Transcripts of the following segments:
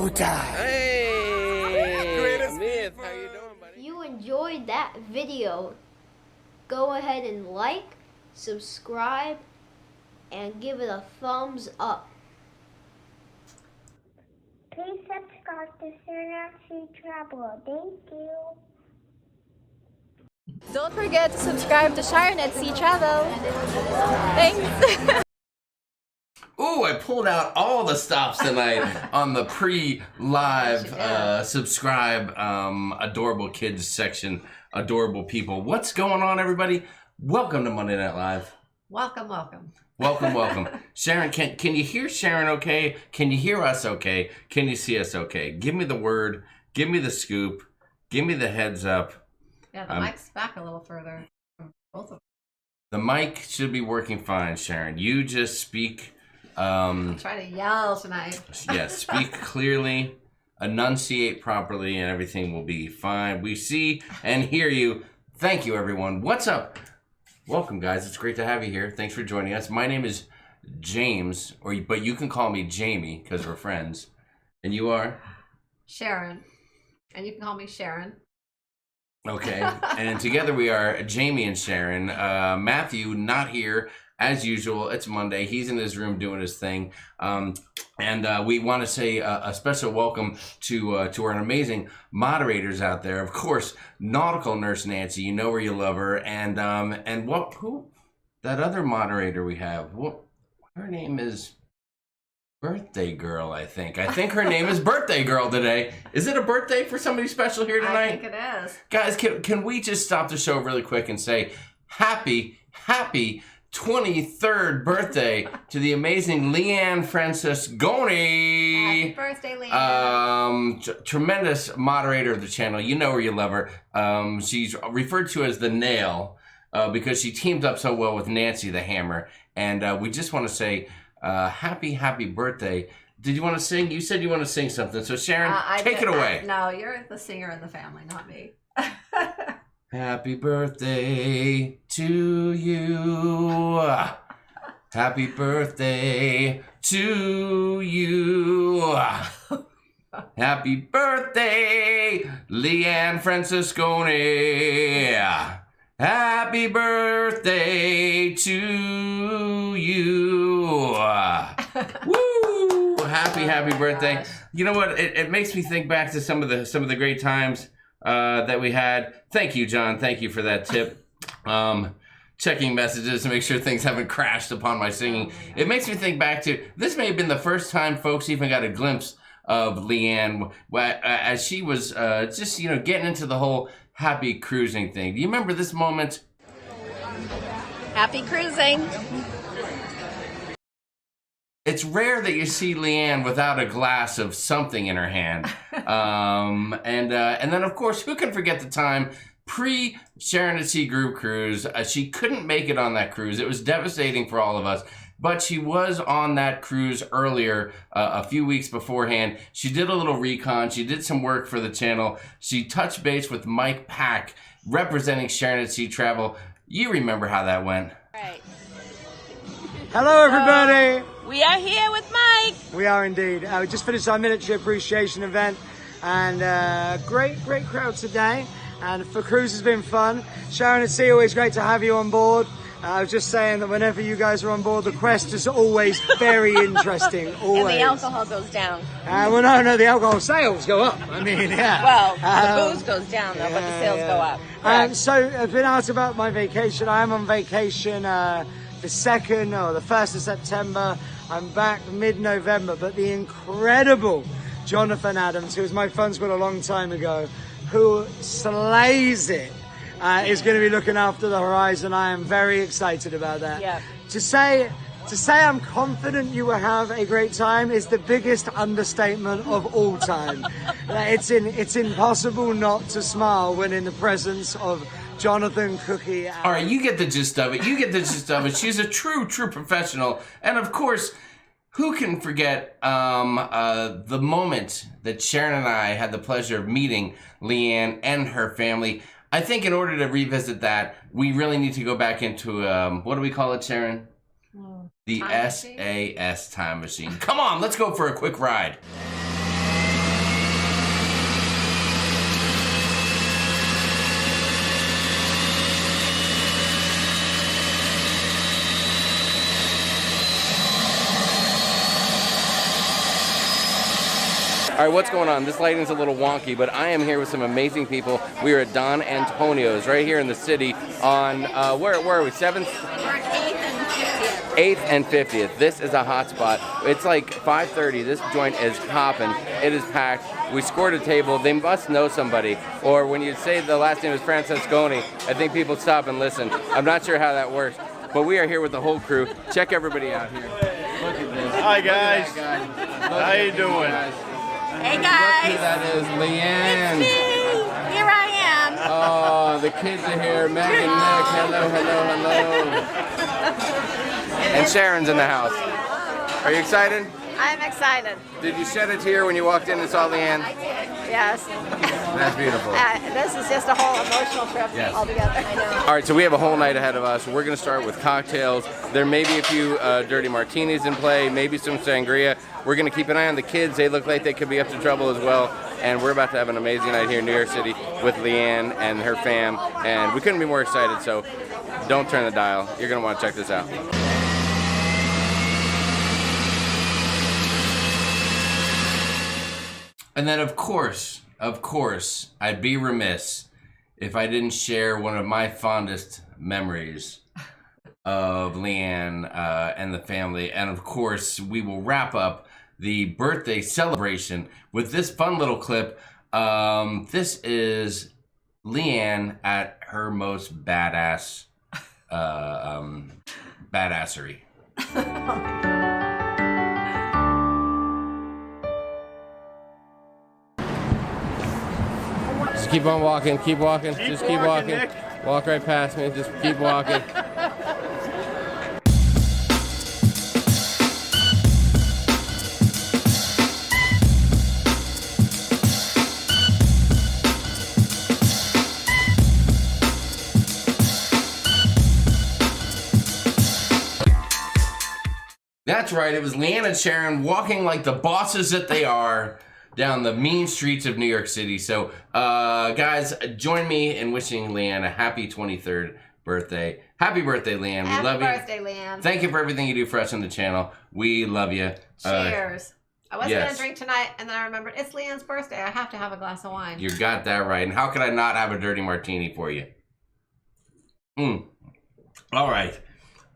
showtime. Hey, Myth, how you doing, buddy? If you enjoyed that video, go ahead and like, subscribe, and give it a thumbs up. Please subscribe to Sharonatsea Travel. Thank you. Don't forget to subscribe to Sharonatsea Travel. Thanks! Ooh, I pulled out all the stops tonight on the pre-live subscribe adorable kids section. Adorable people. What's going on, everybody? Welcome to Monday Night Live. Welcome, welcome. Welcome, welcome. Sharon, can you hear Sharon okay? Can you hear us okay? Can you see us okay? Give me the word. Give me the scoop. Give me the heads up. Yeah, the mic's back a little further from both of them. The mic should be working fine, Sharon. You just speak. Try to yell tonight. Yeah, speak clearly, enunciate properly, and everything will be fine. We see and hear you. Thank you, everyone. What's up? Welcome, guys. It's great to have you here. Thanks for joining us. My name is James, but you can call me Jamie because we're friends. And you are? Sharon. And you can call me Sharon. Okay. And together we are Jamie and Sharon. Matthew, not here. As usual, it's Monday. He's in his room doing his thing. And we want to say a special welcome to our amazing moderators out there. Of course, Nautical Nurse Nancy, you know where you love her. And who? That other moderator we have. Her name is Birthday Girl, I think. I think her name is Birthday Girl today. Is it a birthday for somebody special here tonight? I think it is. Guys, can we just stop the show really quick and say happy 23rd birthday to the amazing Leanne Francisconi. Happy birthday, Leanne. Tremendous moderator of the channel. You know her, you love her. She's referred to as the Nail because she teamed up so well with Nancy the Hammer. And we just want to say happy birthday. Did you want to sing? You said you want to sing something. So Sharon, take it away. No, you're the singer in the family, not me. Happy birthday to you. Happy birthday to you. Happy birthday, Leanne Francisconi. Happy birthday to you. Woo! Happy birthday. Gosh. You know what? It makes me think back to some of the great times that we had. Thank you, John. Thank you for that tip. Checking messages to make sure things haven't crashed upon my singing. It makes me think back to, this may have been the first time folks even got a glimpse of Leanne as she was just, getting into the whole happy cruising thing. Do you remember this moment? Happy cruising! It's rare that you see Leanne without a glass of something in her hand. And then, of course, who can forget the time pre-Sharonatsea group cruise? She couldn't make it on that cruise. It was devastating for all of us. But she was on that cruise earlier, a few weeks beforehand. She did a little recon. She did some work for the channel. She touched base with Mike Pack, representing Sharonatsea Travel. You remember how that went. Right. Hello, everybody. We are here with Mike. We are indeed. We just finished our military appreciation event, and great crowd today. And the cruise has been fun. Sharonatsea, always great to have you on board. I was just saying that whenever you guys are on board, the quest is always very interesting. Always. And the alcohol goes down. Well, no, the alcohol sales go up. I mean, yeah. Well, the booze goes down though, but the sales go up. So I've been out about my vacation. I am on vacation the 1st of September. I'm back mid-November, but the incredible Jonathan Adams, who was my fun squad a long time ago, who slays it, is going to be looking after the horizon. I am very excited about that. Yeah. To say I'm confident you will have a great time is the biggest understatement of all time. It's impossible not to smile when in the presence of Jonathan Cookie. All right, you get the gist of it. She's a true professional. And of course, who can forget the moment that Sharon and I had the pleasure of meeting Leanne and her family. I think in order to revisit that, we really need to go back into, what do we call it, Sharon? The SAS time machine. Come on, let's go for a quick ride. All right, what's going on? This lighting's a little wonky, but I am here with some amazing people. We are at Don Antonio's right here in the city on, where are we, 7th? We're at 8th and 50th. 8th and 50th. This is a hot spot. It's like 5:30. This joint is hopping. It is packed. We scored a table. They must know somebody. Or when you say the last name is Francesconi, I think people stop and listen. I'm not sure how that works. But we are here with the whole crew. Check everybody out here. Look at this. Hi, guys. Look at that, guys. How you doing? Hey Look guys. who that is, Leanne. Me. Here I am. Oh, the kids are here. Meg and Nick. Hello, hello, hello. And Sharon's in the house. Are you excited? I'm excited. Did you shed a tear when you walked in and saw Leanne? Yes. That's beautiful. This is just a whole emotional trip Yes. altogether. I know. All right, so we have a whole night ahead of us. We're going to start with cocktails. There may be a few dirty martinis in play, maybe some sangria. We're going to keep an eye on the kids. They look like they could be up to trouble as well. And we're about to have an amazing night here in New York City with Leanne and her fam. And we couldn't be more excited, so don't turn the dial. You're going to want to check this out. And then, of course, I'd be remiss if I didn't share one of my fondest memories of Leanne and the family. And of course, we will wrap up the birthday celebration with this fun little clip. This is Leanne at her most badass badassery. Just keep on walking, keep walking, just keep walking. Nick. Walk right past me, just keep walking. That's right, it was Leanne and Sharon walking like the bosses that they are down the mean streets of New York City. So, guys, join me in wishing Leanne a happy 23rd birthday. Happy birthday, Leanne. We love you. Happy birthday, Leanne. Thank you for everything you do for us on the channel. We love you. Cheers. I wasn't yes. going to drink tonight, and then I remembered it's Leanne's birthday. I have to have a glass of wine. You got that right. And how could I not have a dirty martini for you? All right.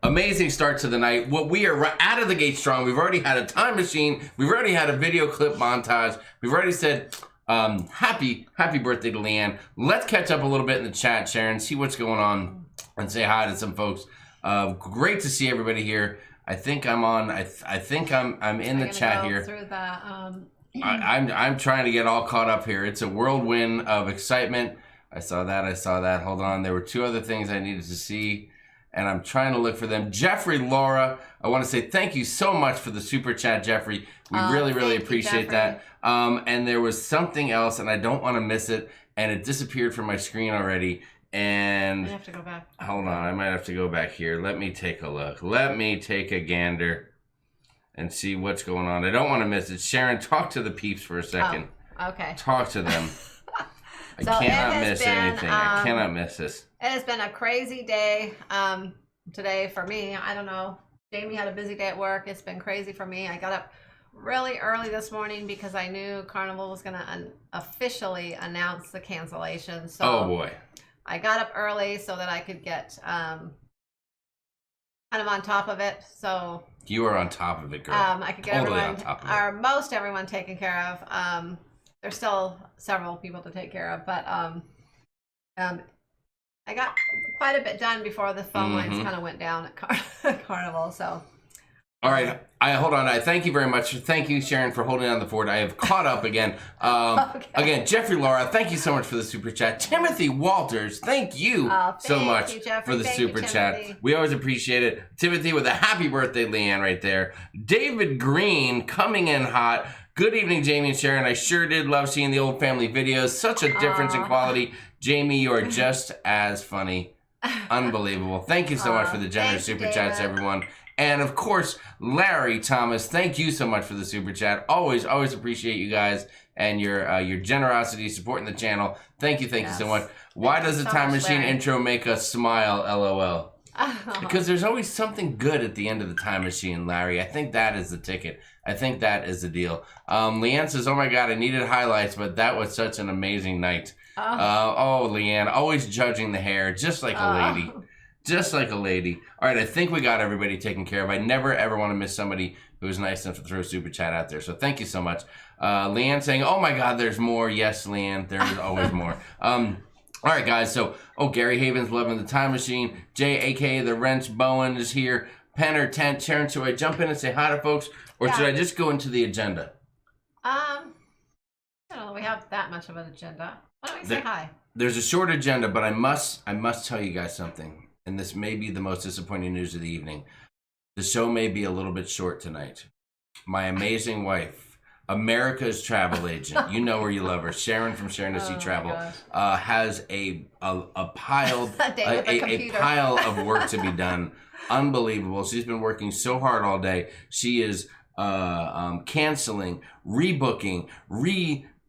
Amazing start to the night. Well, we are out of the gate strong. We've already had a time machine. We've already had a video clip montage. We've already said happy birthday to Leanne. Let's catch up a little bit in the chat, Sharon, see what's going on, and say hi to some folks. Great to see everybody here. I think I'm on. I think I'm in the chat here. Through the, I'm trying to get all caught up here. It's a whirlwind of excitement. I saw that. Hold on. There were two other things I needed to see, and I'm trying to look for them. Jeffrey, Laura, I want to say thank you so much for the super chat, Jeffrey. We really appreciate that. And there was something else, and I don't want to miss it, and it disappeared from my screen already. And I have to go back. Hold on, I might have to go back here. Let me take a look. Let me take a gander and see what's going on. I don't want to miss it. Sharon, talk to the peeps for a second. Oh, okay. Talk to them. I So cannot it has miss been, anything. I cannot miss this. It has been a crazy day today for me. I don't know. Jamie had a busy day at work. It's been crazy for me. I got up really early this morning because I knew Carnival was going to officially announce the cancellation. So Oh boy. I got up early so that I could get kind of on top of it. So You are on top of it, girl. I could get Totally on everyone, top of it. or most everyone taken care of. There's still several people to take care of, but I got quite a bit done before the phone lines kind of went down at Carnival. So, All right, hold on. I thank you very much. Thank you, Sharon, for holding down the fort. I have caught up again. Again, Jeffrey Laura, thank you so much for the super chat. Timothy Walters, thank you so much you, Jeffrey. for the Thank you, super chat. Timothy. We always appreciate it. Timothy with a happy birthday, Leanne, right there. David Green coming in hot. Good evening, Jamie and Sharon. I sure did love seeing the old family videos. Such a difference in quality. Jamie, you are just as funny. Unbelievable. Thank you so much for the generous thank super you, chats, David. everyone. And of course, Larry Thomas, thank you so much for the super chat. Always appreciate you guys and your generosity supporting the channel. Thank you so much. Why does the so time much, machine Larry. intro make us smile? LOL. Because there's always something good at the end of the time machine, Larry. I think that is the ticket. I think that is the deal. Leanne says, oh my God, I needed highlights, but that was such an amazing night. Oh, Leanne, always judging the hair, just like a lady. Just like a lady. All right, I think we got everybody taken care of. I never, ever want to miss somebody who was nice enough to throw a super chat out there. So thank you so much. Leanne saying, oh my God, there's more. Yes, Leanne, there is always more. All right, guys. So, Gary Havens, loving the time machine. Jay, a.k.a. the Wrench Bowen, is here. Penner, Tent, Sharon. Should I jump in and say hi to folks? Or should I just go into the agenda? I don't know. We have that much of an agenda. Why don't we say hi? There's a short agenda, but I must tell you guys something. And this may be the most disappointing news of the evening. The show may be a little bit short tonight. My amazing wife, America's travel agent, you know her, you love her, Sharon from Sharonatsea Travel, has a pile of work to be done. Unbelievable. She's been working so hard all day. She is canceling, rebooking,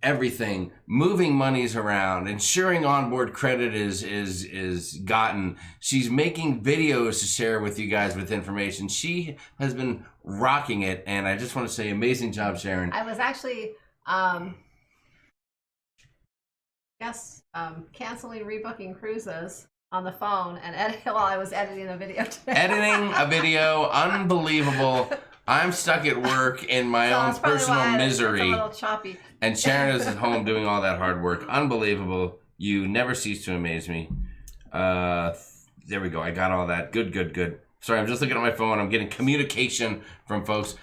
everything, moving monies around, ensuring onboard credit is gotten. She's making videos to share with you guys with information. She has been rocking it, and I just want to say amazing job, Sharon. I was actually canceling, rebooking cruises on the phone and while I was editing a video today. Editing a video, unbelievable. I'm stuck at work in my own personal misery. It's a little choppy. And Sharon is at home doing all that hard work. Unbelievable. You never cease to amaze me. There we go. I got all that. Good. Sorry, I'm just looking at my phone. I'm getting communication from folks.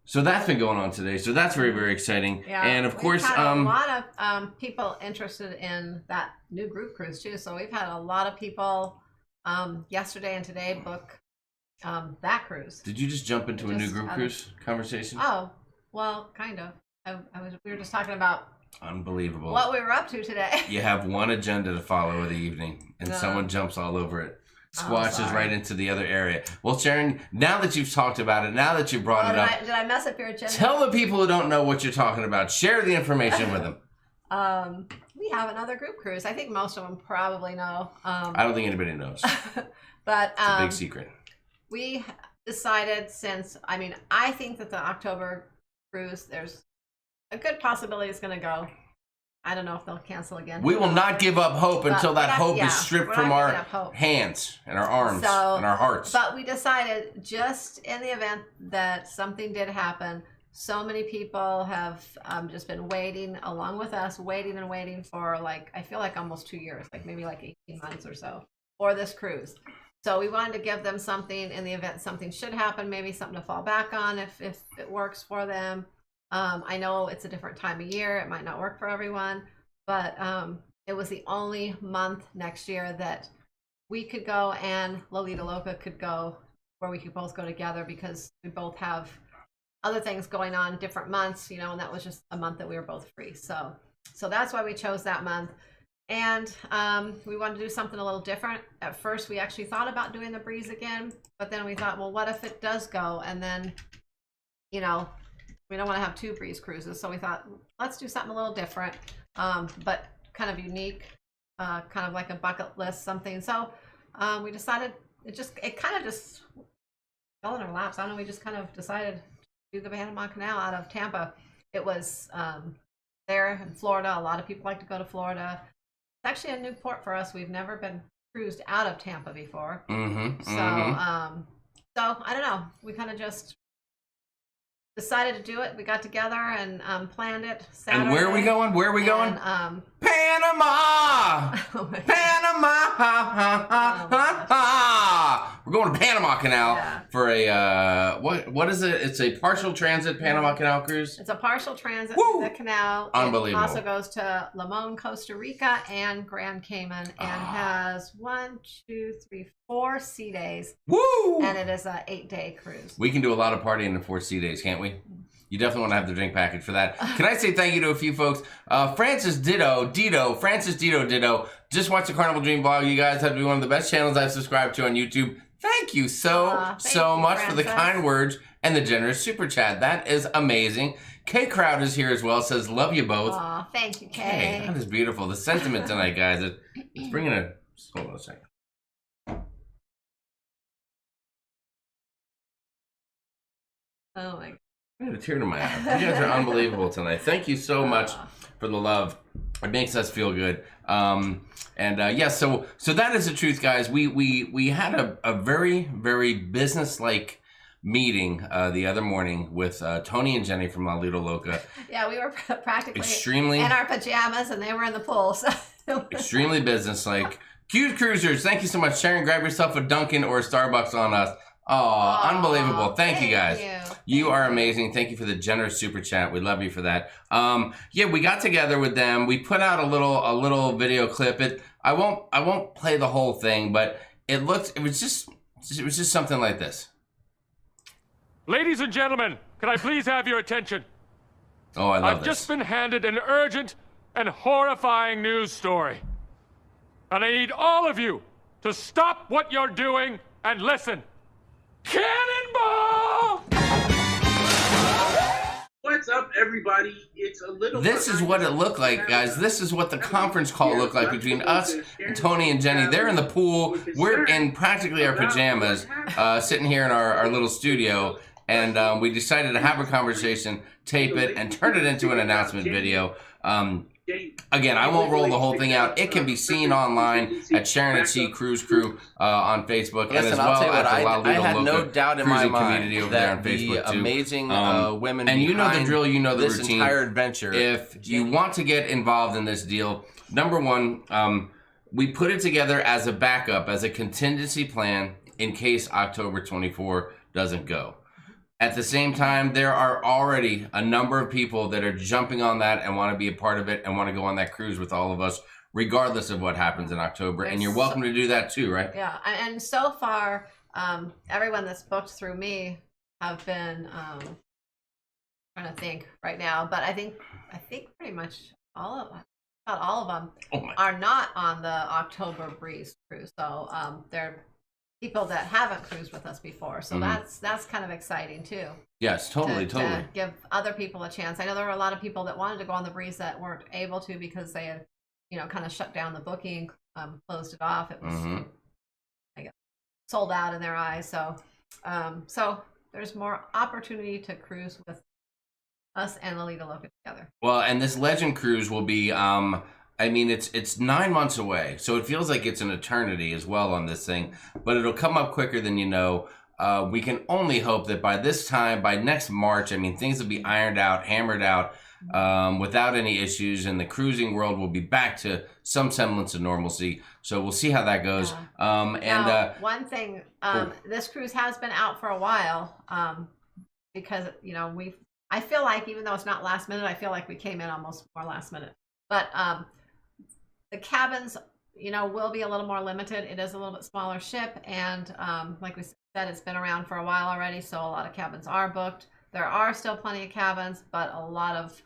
So that's been going on today. So that's very, very exciting. Yeah, and of course, we've had a lot of people interested in that new group cruise too. So we've had a lot of people yesterday and today book that cruise. Did you just jump into a new group cruise conversation? Oh, well, kind of. We were just talking about unbelievable what we were up to today. You have one agenda to follow of the evening, and someone jumps all over it. Squashes right into the other area. Well, Sharon, now that you've talked about it, now that you brought it up, did I mess up your agenda? Tell the people who don't know what you're talking about. Share the information with them. We have another group cruise. I think most of them probably know. I don't think anybody knows. But it's a big secret. We decided I think that the October cruise, there's a good possibility it's going to go. I don't know if they'll cancel again. We will not give up hope until that hope is stripped from our hands and our arms and our hearts. But we decided, just in the event that something did happen, so many people have just been waiting along with us, waiting for I feel like almost 2 years, maybe 18 months or so for this cruise. So we wanted to give them something in the event something should happen, maybe something to fall back on if it works for them. I know it's a different time of year. It might not work for everyone, but it was the only month next year that we could go and Lolita Loca could go, where we could both go together, because we both have other things going on different months, and that was just a month that we were both free. So that's why we chose that month. And we wanted to do something a little different. At first, we actually thought about doing the Breeze again, but then we thought, well, what if it does go? And then, we don't want to have 2 Breeze cruises. So we thought, let's do something a little different, but kind of unique, kind of like a bucket list something. So we decided, it kind of just fell in our laps. I don't know, we just kind of decided to do the Panama Canal out of Tampa. It was there in Florida. A lot of people like to go to Florida. It's actually a new port for us. We've never been cruised out of Tampa before. So I don't know. We kind of just decided to do it. We got together and planned it Saturday. And where are we going? Panama! Panama! We're going to Panama Canal for a, what is it? It's a partial transit Panama Canal cruise? It's a partial transit to the canal. Unbelievable. It also goes to Limon, Costa Rica, and Grand Cayman, and has 4 sea days. Woo! And it is an 8-day cruise. We can do a lot of partying in 4 sea days, can't we? You definitely want to have the drink package for that. Can I say thank you to a few folks? Francis Ditto, just watched the Carnival Dream vlog. You guys have to be one of the best channels I've subscribed to on YouTube. Thank you so much for the kind words and the generous super chat. That is amazing. K Crowd is here as well. Says, love you both. Aw, thank you, Kay. Hey, that is beautiful. The sentiment tonight, guys. It's bringing a... Hold on a second. Oh my God. I had a tear to my eye. You guys are unbelievable tonight. Thank you so much for the love. It makes us feel good. So that is the truth, guys. We had a very, very business-like meeting the other morning with Tony and Jenny from La Lido Loca. Yeah, we were practically Extremely in our pajamas, and they were in the pool. So extremely business-like. Cute Cruisers, thank you so much. Sharon, grab yourself a Dunkin' or a Starbucks on us. Oh, unbelievable. Thank you, guys. You are amazing. Thank you for the generous super chat. We love you for that. We got together with them. We put out a little video clip. I won't play the whole thing, but it was just something like this. Ladies and gentlemen, can I please have your attention? Oh, I love I've this. just been handed an urgent and horrifying news story. And I need all of you to stop what you're doing and listen. Cannonball! What's up, everybody? It's a little. This is what it looked like, guys. This is what the conference call looked like between us and Tony and Jenny. They're in the pool. We're in practically our pajamas, sitting here in our little studio. And we decided to have a conversation, tape it, and turn it into an announcement video. Again, I won't roll the whole thing out. It can be seen online at sharonatsea Cruise Crew on Facebook, and as well at the La Lido I had no Loca doubt in my cruising mind community over there on that the Facebook too. amazing women and you know the drill, you know the this routine. entire adventure. If you want to get involved in this deal, number one, we put it together as a backup, as a contingency plan in case October 24 doesn't go. At the same time, there are already a number of people that are jumping on that and want to be a part of it and want to go on that cruise with all of us, regardless of what happens in October. And you're welcome to do that too, right? Yeah, and so far, everyone that's booked through me have been trying to think right now, but I think pretty much about all of them are not on the October Breeze cruise. So they're people that haven't cruised with us before, so that's kind of exciting too. Yes, totally. To give other people a chance. I know there were a lot of people that wanted to go on the Breeze that weren't able to because they had, kind of shut down the booking, closed it off. It was, I guess, sold out in their eyes. So, so there's more opportunity to cruise with us and La Lido Loca together. Well, and this Legend Cruise will be, it's 9 months away, so it feels like it's an eternity as well on this thing, but it'll come up quicker than you know. We can only hope that by this time, by next March, things will be ironed out, hammered out, without any issues, and the cruising world will be back to some semblance of normalcy. So we'll see how that goes. Now, one thing, this cruise has been out for a while, because, I feel like, even though it's not last minute, I feel like we came in almost more last minute. But the cabins, will be a little more limited. It is a little bit smaller ship, and like we said, it's been around for a while already, so a lot of cabins are booked. There are still plenty of cabins, but a lot of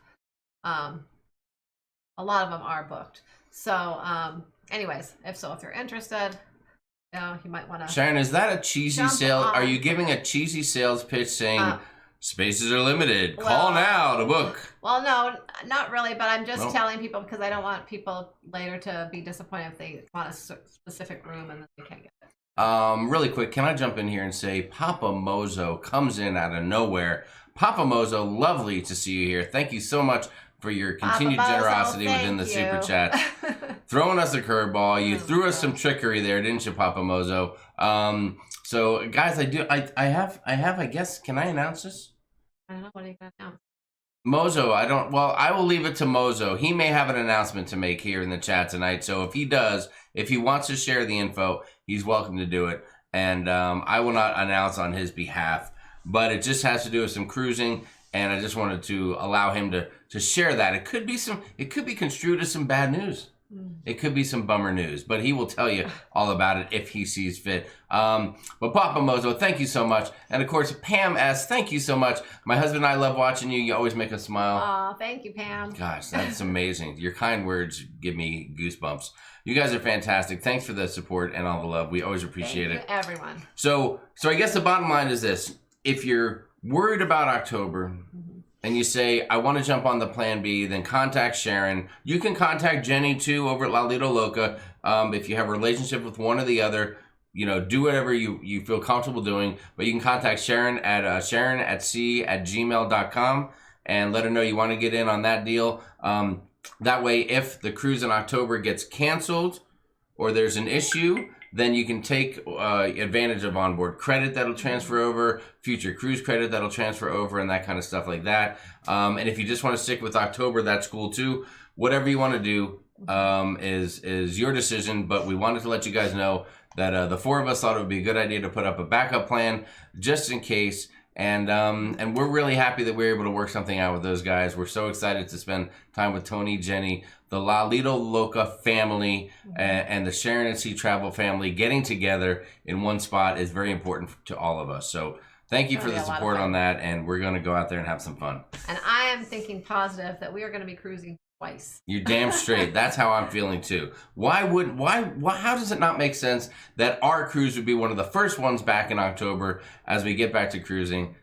them are booked. So, anyways, if you're interested, you might want to. Sharon, is that a cheesy sale? Are you giving a cheesy sales pitch saying spaces are limited? Call now to book. Well, no, not really, but I'm just telling people because I don't want people later to be disappointed if they want a specific room and then they can't get it. Really quick, can I jump in here and say Papa Mozo comes in out of nowhere. Papa Mozo, lovely to see you here. Thank you so much for your continued generosity within the super chat. Throwing us a curveball. You threw us some trickery there, didn't you, Papa Mozo? So, guys, I have, I guess, can I announce this? I don't know. What are you going to announce? Mozo, I will leave it to Mozo. He may have an announcement to make here in the chat tonight. So if he does, if he wants to share the info, he's welcome to do it. And I will not announce on his behalf, but it just has to do with some cruising. And I just wanted to allow him to share that. It could be construed as some bad news. It could be some bummer news, but he will tell you all about it if he sees fit. But Papa Mozo, thank you so much. And of course, Pam S., thank you so much. My husband and I love watching you. You always make us smile. Aw, thank you, Pam. Gosh, that's amazing. Your kind words give me goosebumps. You guys are fantastic. Thanks for the support and all the love. We always appreciate it. Thank you, everyone. So I guess the bottom line is this. If you're worried about October, and you say, I want to jump on the plan B, then contact Sharon. You can contact Jenny too over at La Lido Loca. If you have a relationship with one or the other, do whatever you feel comfortable doing. But you can contact Sharon at sharonatsea@gmail.com and let her know you want to get in on that deal. That way, if the cruise in October gets canceled or there's an issue, then you can take advantage of onboard credit that'll transfer over, future cruise credit that'll transfer over, and that kind of stuff like that. And if you just want to stick with October, that's cool too. Whatever you want to do is your decision, but we wanted to let you guys know that the four of us thought it would be a good idea to put up a backup plan just in case. And we're really happy that we were able to work something out with those guys. We're so excited to spend time with Tony, Jenny, the Lalito Loca family, and the Sharon at Sea Travel family. Getting together in one spot is very important to all of us. So thank you for the support on that, and we're going to go out there and have some fun. And I am thinking positive that we are going to be cruising twice. You're damn straight. That's how I'm feeling too. How does it not make sense that our cruise would be one of the first ones back in October as we get back to cruising?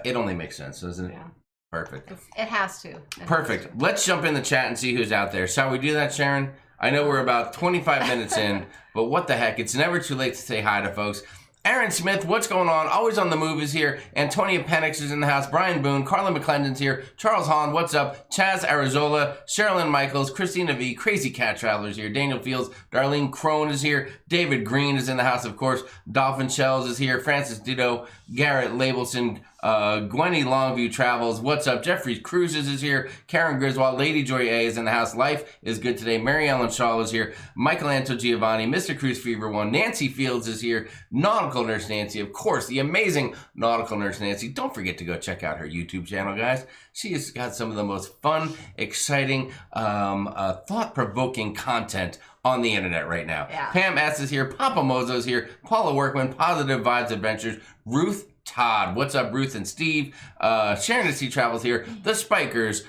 It only makes sense, doesn't it? Yeah. Perfect. It has to. Perfect. Let's jump in the chat and see who's out there. Shall we do that, Sharon? I know we're about 25 minutes in, but what the heck? It's never too late to say hi to folks. Aaron Smith, what's going on? Always on the move is here. Antonia Penix is in the house. Brian Boone, Carla McClendon's here. Charles Hahn, what's up? Chaz Arizola, Sherilyn Michaels, Christina V, Crazy Cat Travelers here. Daniel Fields, Darlene Crone is here. David Green is in the house, of course. Dolphin Shells is here. Francis Ditto, Garrett Labelson, Gwenny Longview Travels, what's up? Jeffrey Cruises is here. Karen Griswold, Lady Joy A is in the house. Life is good today. Mary Ellen Shaw is here. Michael Anto Giovanni, Mr. Cruise Fever 1. Nancy Fields is here. Nautical Nurse Nancy, of course, the amazing Nautical Nurse Nancy. Don't forget to go check out her YouTube channel, guys. She has got some of the most fun, exciting, thought-provoking content on the internet right now. Yeah. Pam S is here. Papa Mozo is here. Paula Workman, Positive Vibes Adventures. Ruth Todd, what's up, Ruth and Steve? Sharon at Sea Travels here. The Spikers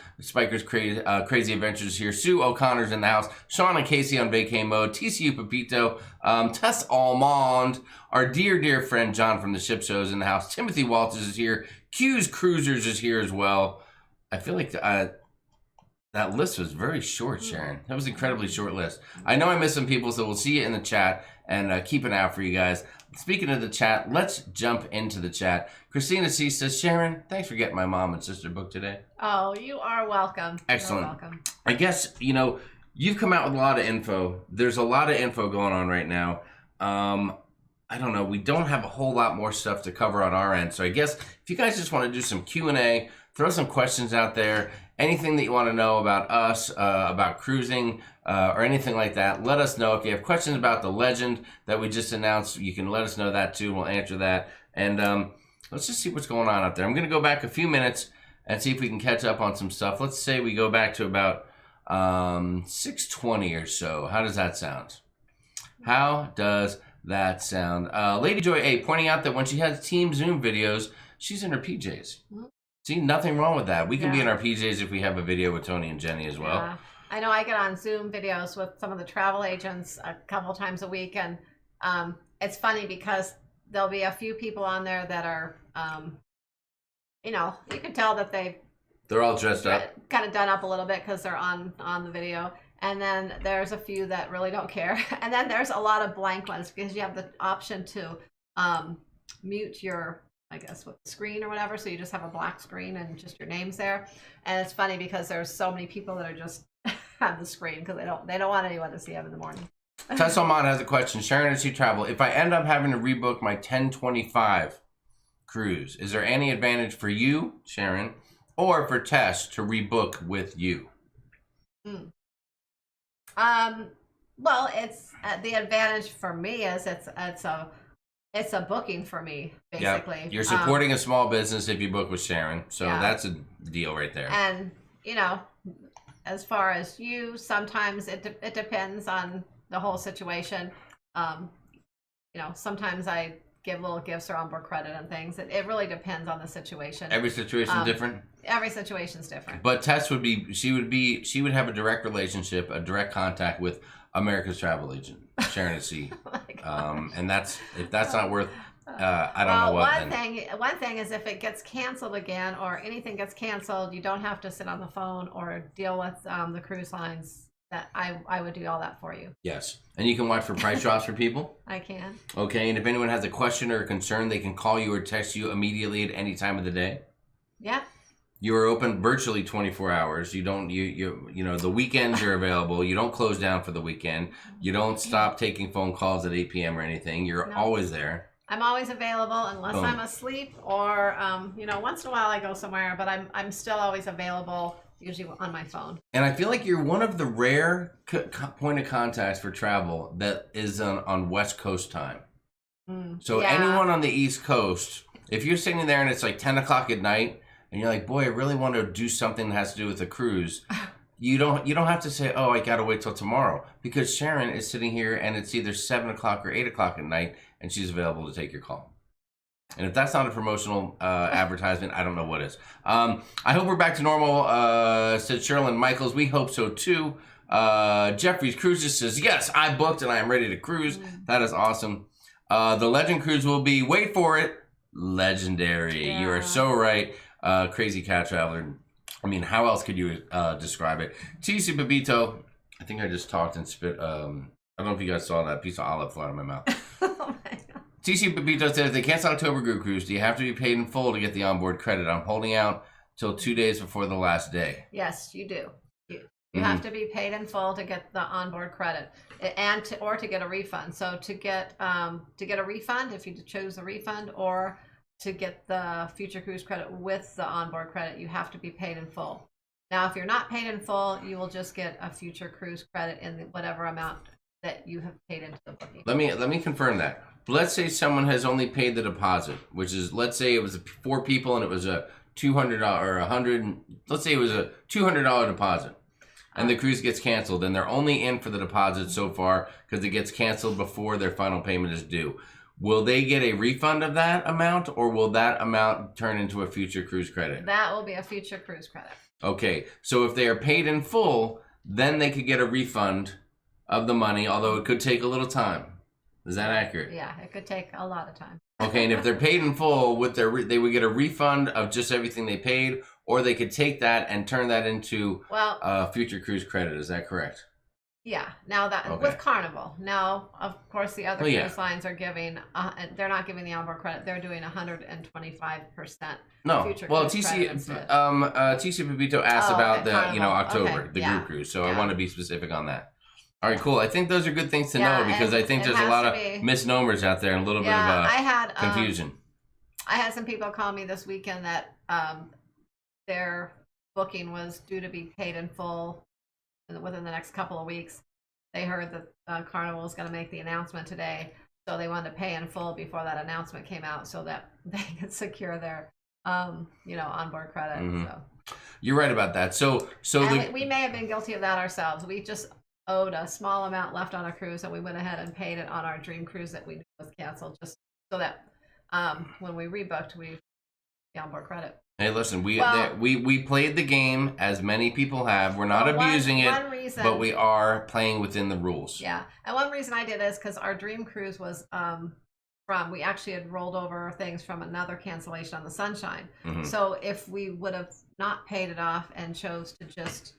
Crazy Adventures here. Sue O'Connor's in the house. Sean and Casey on vacay mode. TCU Pepito. Tess Almond. Our dear friend John from the Ship Show is in the house. Timothy Walters is here. Q's Cruisers is here as well. I feel like that list was very short, Sharon. That was an incredibly short list. I know I missed some people, so we'll see you in the chat and keep an eye out for you guys. Speaking of the chat, let's jump into the chat. Christina C says, Sharon, thanks for getting my mom and sister book today. Oh, you are welcome. Excellent. You're welcome. I guess, you've come out with a lot of info. There's a lot of info going on right now. I don't know. We don't have a whole lot more stuff to cover on our end. So I guess if you guys just want to do some Q&A, throw some questions out there, anything that you want to know about us, about cruising, or anything like that, let us know. If you have questions about the legend that we just announced, you can let us know that too. We'll answer that. And let's just see what's going on out there. I'm going to go back a few minutes and see if we can catch up on some stuff. Let's say we go back to about 6:20 or so. How does that sound? How does that sound? Lady Joy A pointing out that when she has team Zoom videos, she's in her PJs. See, nothing wrong with that. We can be in our PJs if we have a video with Tony and Jenny as well. Yeah. I know I get on Zoom videos with some of the travel agents a couple times a week, and it's funny because there'll be a few people on there that are, you can tell that they're all dressed up, kind of done up a little bit because they're on the video. And then there's a few that really don't care. And then there's a lot of blank ones because you have the option to mute your, I guess, with the screen or whatever. So you just have a black screen and just your name's there. And it's funny because there's so many people that are just have the screen because they don't want anyone to see them in the morning. Tess Almond has a question. Sharon at Sea Travel. If I end up having to rebook my 1025 cruise, is there any advantage for you, Sharon, or for Tess to rebook with you? Well, it's the advantage for me is it's a booking for me, basically. Yeah. You're supporting a small business if you book with Sharon, so that's a deal right there. And as far as you, sometimes it depends on the whole situation. Sometimes I give little gifts or onboard credit and things. It really depends on the situation. Every situation is different. Every situation's different. But Tess would have a direct relationship, a direct contact with America's travel agent, Sharon at Sea. And if that's not worth, I don't know what. One thing is if it gets canceled again or anything gets canceled, you don't have to sit on the phone or deal with the cruise lines that I would do all that for you. Yes. And you can watch for price drops for people? I can. Okay, and if anyone has a question or a concern, they can call you or text you immediately at any time of the day? Yeah. You are open virtually 24 hours. You don't you know, the weekends are available. You don't close down for the weekend. You don't stop taking phone calls at 8 p.m. or anything. You're always there. I'm always available unless Boom. I'm asleep or you know, once in a while I go somewhere, but I'm still always available, usually on my phone. And I feel like you're one of the rare point of contacts for travel that is on West Coast time. So anyone on the East Coast, if you're sitting there and it's like 10 o'clock at night and you're like, boy, I really want to do something that has to do with a cruise, you don't have to say, oh, I got to wait till tomorrow, because Sharon is sitting here and it's either 7 o'clock or 8 o'clock at night and she's available to take your call. And if that's not a promotional advertisement, I don't know what is. I hope we're back to normal, said Sherilyn Michaels. We hope so too. Jeffrey's Cruises says, yes, I booked and I am ready to cruise. That is awesome. The Legend Cruise will be, wait for it, legendary. You are so right. Crazy Cat Traveler. I mean, how else could you describe it? TC Pepito, I think I just talked and spit. I don't know if you guys saw that piece of olive fly out of my mouth. Oh my God. TC Pepito said, if they cancel October group cruise, do you have to be paid in full to get the onboard credit? I'm holding out till 2 days before the last day. Yes, you do. You have to be paid in full to get the onboard credit, and to get a refund. So to get a refund, if you choose a refund, or to get the future cruise credit with the onboard credit, you have to be paid in full. Now, if you're not paid in full, you will just get a future cruise credit in whatever amount that you have paid into the booking. Let me confirm that. Let's say someone has only paid the deposit, which is, let's say it was 4 people and it was a $200 or $100. Let's say it was a $200 deposit, and the cruise gets canceled, and they're only in for the deposit so far because it gets canceled before their final payment is due. Will they get a refund of that amount, or will that amount turn into a future cruise credit? That will be a future cruise credit. Okay, so if they are paid in full, then they could get a refund of the money, although it could take a little time. Is that accurate? Yeah, it could take a lot of time. Okay, and if they're paid in full, with they would get a refund of just everything they paid, or they could take that and turn that into future cruise credit. Is that correct? Yeah. Now that with Carnival, now of course the other cruise lines are giving. They're not giving the onboard credit. They're doing 125%. No. Future Well, cruise TC Pepito asked about the Carnival. October, the group cruise. So I want to be specific on that. All right, cool. I think those are good things to know, because I think there's a lot of misnomers out there and a little bit of confusion. I had some people call me this weekend that their booking was due to be paid in full within the next couple of weeks. They heard that Carnival was going to make the announcement today, so they wanted to pay in full before that announcement came out so that they could secure their onboard credit. So you're right about that. So we may have been guilty of that ourselves. We just owed a small amount left on a cruise, and we went ahead and paid it on our dream cruise that we knew was canceled, just so that when we rebooked, we the onboard credit. Hey, listen, we played the game, as many people have. We're not abusing it, but we are playing within the rules. Yeah, and one reason I did is because our dream cruise was we actually had rolled over things from another cancellation on the Sunshine. So if we would have not paid it off and chose to just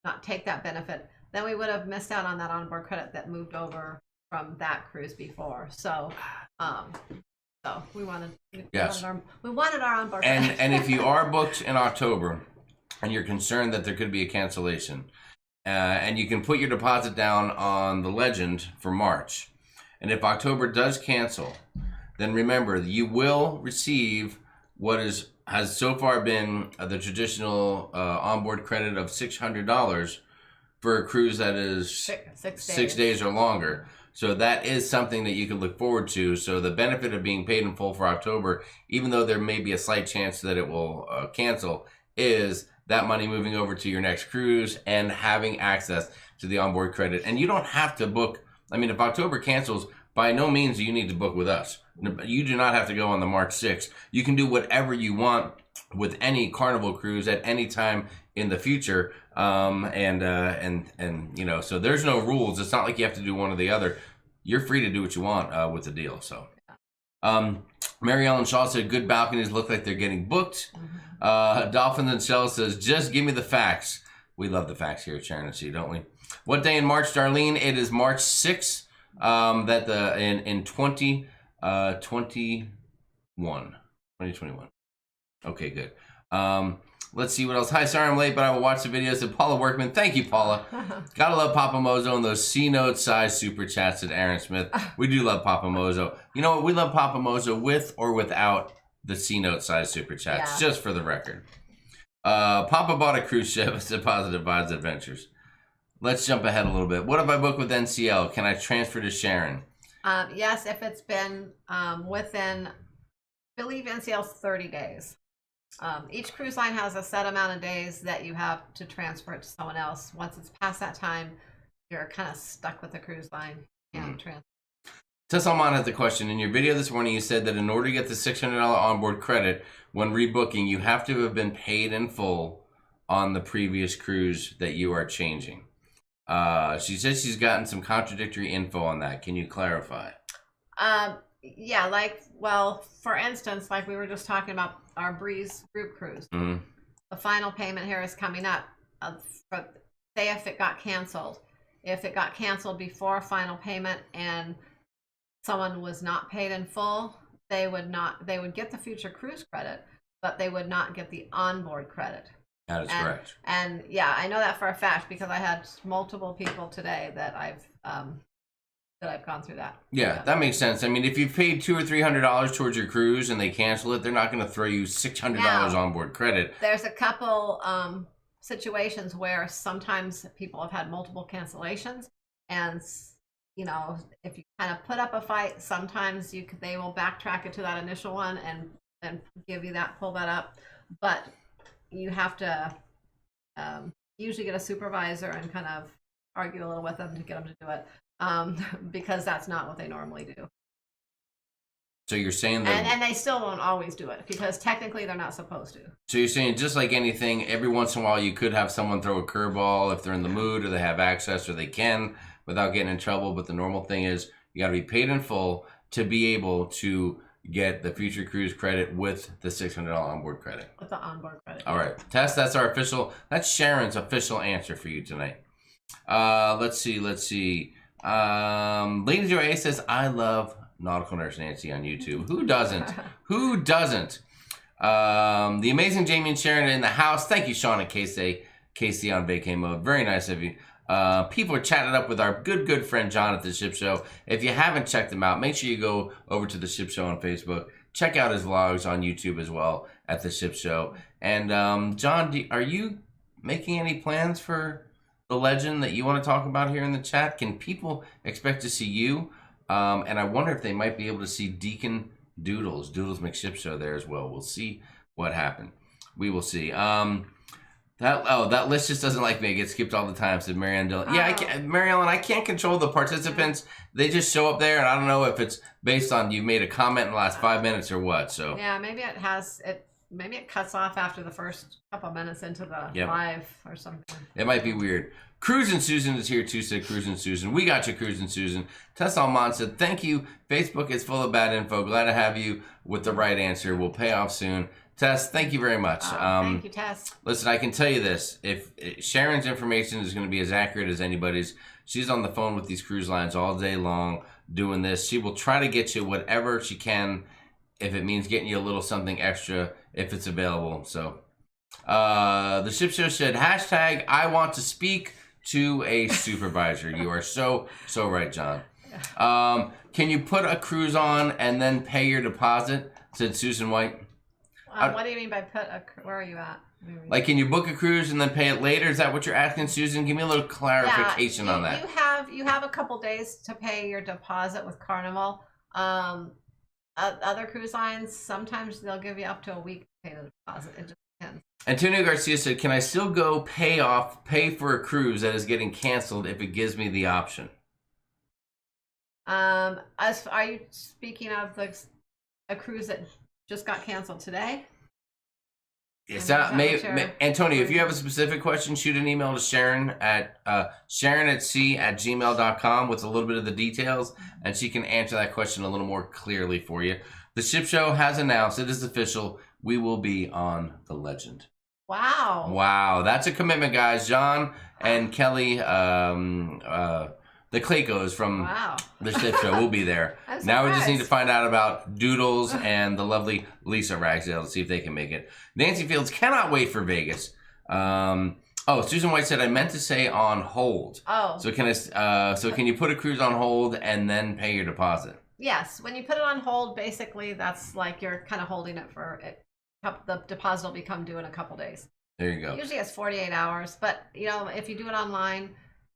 not take that benefit, then we would have missed out on that onboard credit that moved over from that cruise before. So we wanted our onboard credit. And if you are booked in October and you're concerned that there could be a cancellation, and you can put your deposit down on the Legend for March, and if October does cancel, then remember, you will receive what has so far been the traditional onboard credit of $600 for a cruise that is 6 days or longer. So that is something that you can look forward to. So the benefit of being paid in full for October, even though there may be a slight chance that it will cancel, is that money moving over to your next cruise and having access to the onboard credit. And you don't have to book. I mean, if October cancels, by no means do you need to book with us. You do not have to go on the March 6th. You can do whatever you want with any Carnival cruise at any time in the future. And so there's no rules. It's not like you have to do one or the other. You're free to do what you want with the deal. So, Mary Ellen Shaw said, good balconies look like they're getting booked. Dolphins and Shell says, just give me the facts. We love the facts here at Sharon & don't we? What day in March, Darlene? It is March 6th. In 2021. Okay, good. Let's see what else. Hi, sorry I'm late, but I will watch the videos of Paula Workman. Thank you, Paula. Gotta love Papa Mozo and those C-note size super chats at Aaron Smith. We do love Papa Mozo. You know what? We love Papa Mozo with or without the C-note size super chats, just for the record. Papa bought a cruise ship. It's a Positive Vibes Adventures. Let's jump ahead a little bit. What if I book with NCL? Can I transfer to Sharon? Yes, if it's been within, I believe NCL's 30 days. Each cruise line has a set amount of days that you have to transfer it to someone else. Once it's past that time, you're kind of stuck with the cruise line. Transfer. Tess Alman has a question. In your video this morning, you said that in order to get the $600 onboard credit when rebooking, you have to have been paid in full on the previous cruise that you are changing. She says she's gotten some contradictory info on that. Can you clarify? Yeah, like, well, for instance, like we were just talking about our Breeze group cruise. The final payment here is coming up. Say if it got canceled. If it got canceled before final payment and someone was not paid in full, they would get the future cruise credit, but they would not get the onboard credit. That is correct. And yeah, I know that for a fact because I had multiple people today that I've gone through that. Yeah, that makes sense. I mean, if you've paid $200 or $300 towards your cruise and they cancel it, they're not going to throw you $600 onboard credit. There's a couple situations where sometimes people have had multiple cancellations, and you know, if you kind of put up a fight, sometimes they will backtrack it to that initial one and give you that, pull that up, but you have to usually get a supervisor and kind of argue a little with them to get them to do it, because that's not what they normally do. So you're saying that... And they still won't always do it, because technically they're not supposed to. So you're saying just like anything, every once in a while you could have someone throw a curveball if they're in the mood or they have access or they can without getting in trouble, but the normal thing is you got to be paid in full to be able to get the future cruise credit with the $600 onboard credit. With the onboard credit. All right, Tess, that's Sharon's official answer for you tonight. Let's see. Lady Joy A says, I love Nautical Nurse Nancy on YouTube. Who doesn't? Who doesn't? The amazing Jamie and Sharon in the house. Thank you, Sean and Casey on vacay mode. Very nice of you. People are chatting up with our good friend John at the Ship Show. If you haven't checked him out, make sure you go over to the Ship Show on Facebook. Check out his vlogs on YouTube as well at the Ship Show. And John, are you making any plans for the legend that you want to talk about here in the chat? Can people expect to see you? And I wonder if they might be able to see Deacon Doodles McShip Show there as well. We'll see what happened. We will see. That list just doesn't like me. It gets skipped all the time, said Mary Ellen Dillon. Yeah, Mary Ellen, I can't control the participants. They just show up there, and I don't know if it's based on you made a comment in the last 5 minutes or what. So yeah, maybe it cuts off after the first couple minutes into the live or something. It might be weird. Cruisin' Susan is here too, said Cruisin' Susan. We got you, Cruisin' Susan. Tess Almond said, thank you. Facebook is full of bad info. Glad to have you with the right answer. We'll pay off soon. Tess, thank you very much. Thank you, Tess. Listen, I can tell you this. If Sharon's information is going to be as accurate as anybody's, she's on the phone with these cruise lines all day long doing this. She will try to get you whatever she can if it means getting you a little something extra if it's available. So the Ship Show said, hashtag I want to speak to a supervisor. You are so right, John. Can you put a cruise on and then pay your deposit, said Susan White. What do you mean by where are you at? Like, can you book a cruise and then pay it later? Is that what you're asking, Susan? Give me a little clarification on that. You have a couple days to pay your deposit with Carnival. Other cruise lines, sometimes they'll give you up to a week to pay the deposit. It just depends. Antonio Garcia said, can I still go pay for a cruise that is getting canceled if it gives me the option? Are you speaking of a cruise that just got canceled today? Yes, Antonio, if you have a specific question, shoot an email to Sharon at sharonatsea@gmail.com with a little bit of the details, and she can answer that question a little more clearly for you. The Ship Show has announced, it is official, we will be on the Legend. Wow. Wow, that's a commitment, guys. John and Kelly, the Claycos from the Ship Show will be there. Now we just need to find out about Doodles and the lovely Lisa Ragsdale to see if they can make it. Nancy Fields cannot wait for Vegas. Susan White said, I meant to say on hold. Oh. So can you put a cruise on hold and then pay your deposit? Yes. When you put it on hold, basically that's like you're kind of holding it for it. The deposit will become due in a couple days. There you go. Usually it's 48 hours, but if you do it online,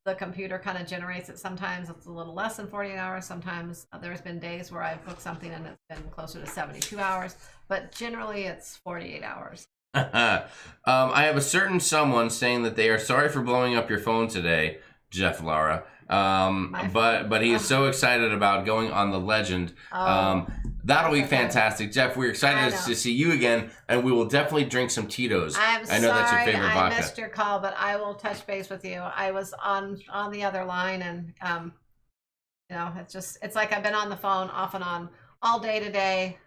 the computer kind of generates it. Sometimes it's a little less than 48 hours. Sometimes there's been days where I've booked something and it's been closer to 72 hours, but generally it's 48 hours. I have a certain someone saying that they are sorry for blowing up your phone today, Jeff Lara. But he is so excited about going on the Legend. That'll be fantastic. Jeff, we're excited to see you again, and we will definitely drink some Tito's. I know that's your favorite vodka. I missed your call, but I will touch base with you. I was on the other line, and it's like I've been on the phone off and on all day today,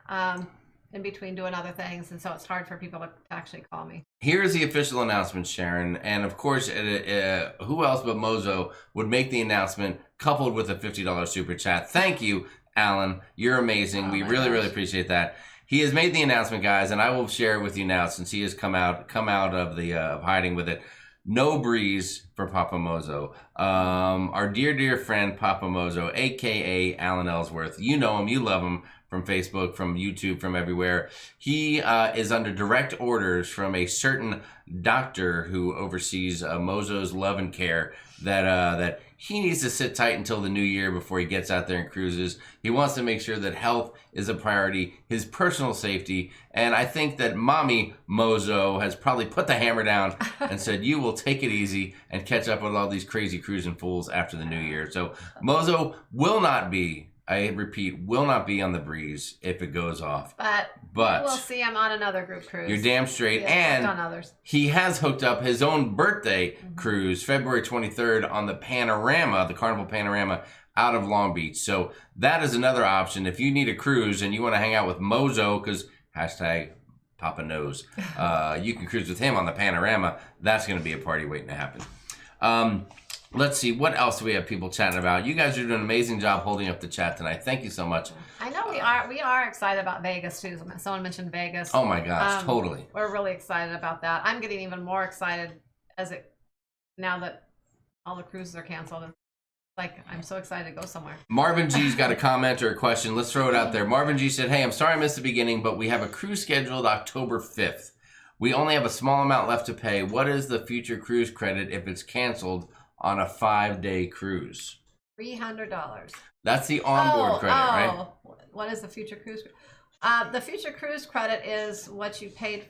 in between doing other things, and so it's hard for people to actually call me. Here's the official announcement, Sharon, and of course, who else but Mozo would make the announcement coupled with a $50 super chat. Thank you, Alan. You're amazing. We really appreciate that. He has made the announcement, guys, and I will share it with you now since he has come out of the of hiding with it. No breeze for Papa Mozo. Our dear friend Papa Mozo, aka Alan Ellsworth. You know him, you love him from Facebook, from YouTube, from everywhere. He is under direct orders from a certain doctor who oversees Mozo's love and care that he needs to sit tight until the new year before he gets out there and cruises. He wants to make sure that health is a priority, his personal safety, and I think that Mommy Mozo has probably put the hammer down and said, you will take it easy and catch up with all these crazy cruising fools after the new year. So Mozo will not be, I repeat, will not be on the breeze if it goes off. But we'll see him on another group cruise. You're damn straight. And he has hooked up his own birthday cruise, February 23rd, on the Panorama, the Carnival Panorama, out of Long Beach. So that is another option. If you need a cruise and you want to hang out with Mozo, because hashtag Papa knows, you can cruise with him on the Panorama. That's going to be a party waiting to happen. Let's see, what else do we have people chatting about? You guys are doing an amazing job holding up the chat tonight. Thank you so much. I know we are excited about Vegas too. Someone mentioned Vegas. Oh my gosh, totally. We're really excited about that. I'm getting even more excited now that all the cruises are canceled. It's like I'm so excited to go somewhere. Marvin G's got a comment or a question. Let's throw it out there. Marvin G said, hey, I'm sorry I missed the beginning, but we have a cruise scheduled October 5th. We only have a small amount left to pay. What is the future cruise credit if it's canceled on a 5-day cruise? $300. That's the onboard credit, right? What is the future cruise? The future cruise credit is what you paid,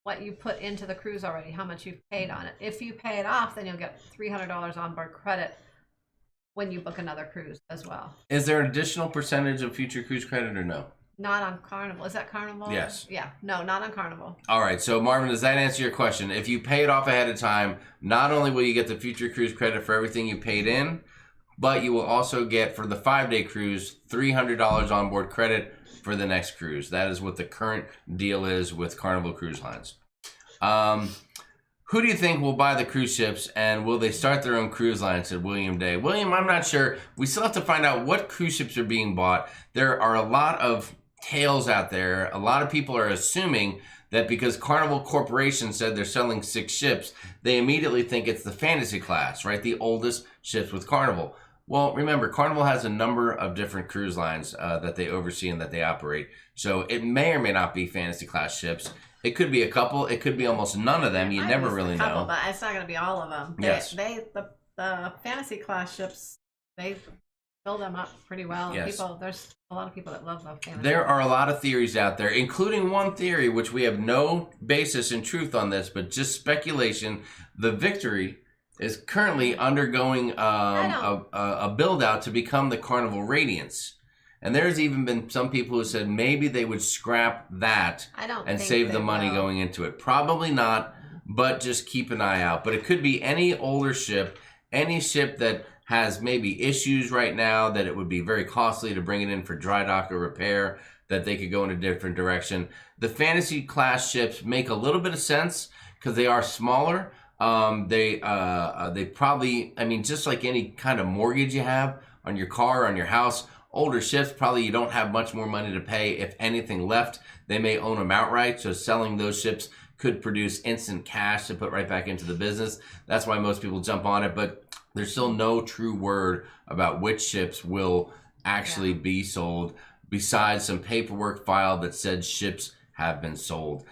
what you put into the cruise already, how much you've paid on it. If you pay it off, then you'll get $300 onboard credit when you book another cruise as well. Is there an additional percentage of future cruise credit or no? Not on Carnival. Is that Carnival? Yes. Yeah. No, not on Carnival. All right. So, Marvin, does that answer your question? If you pay it off ahead of time, not only will you get the future cruise credit for everything you paid in, but you will also get, for the 5-day cruise, $300 onboard credit for the next cruise. That is what the current deal is with Carnival Cruise Lines. Who do you think will buy the cruise ships, and will they start their own cruise line, said William Day. William, I'm not sure. We still have to find out what cruise ships are being bought. There are a lot of tales out there. A lot of people are assuming that because Carnival Corporation said they're selling 6 ships, they immediately think it's the fantasy class, right? The oldest ships with Carnival. Well, remember, Carnival has a number of different cruise lines that they oversee and that they operate. So it may or may not be fantasy class ships. It could be a couple. It could be almost none of them. You never really know. But it's not going to be all of them. Yes. The fantasy class ships, they fill them up pretty well. Yes. There's a lot of people that love the fantasy. There are a lot of theories out there, including one theory, which we have no basis in truth on this, but just speculation. The Victory is currently undergoing a build-out to become the Carnival Radiance. And there's even been some people who said maybe they would scrap that and save the money going into it. Probably not, but just keep an eye out. But it could be any older ship, any ship that has maybe issues right now, that it would be very costly to bring it in for dry dock or repair, that they could go in a different direction. The fantasy class ships make a little bit of sense because they are smaller. They probably, I mean, just like any kind of mortgage you have on your car, on your house, older ships, probably you don't have much more money to pay. If anything left, they may own them outright. So selling those ships could produce instant cash to put right back into the business. That's why most people jump on it, but there's still no true word about which ships will actually be sold, besides some paperwork filed that said ships have been sold.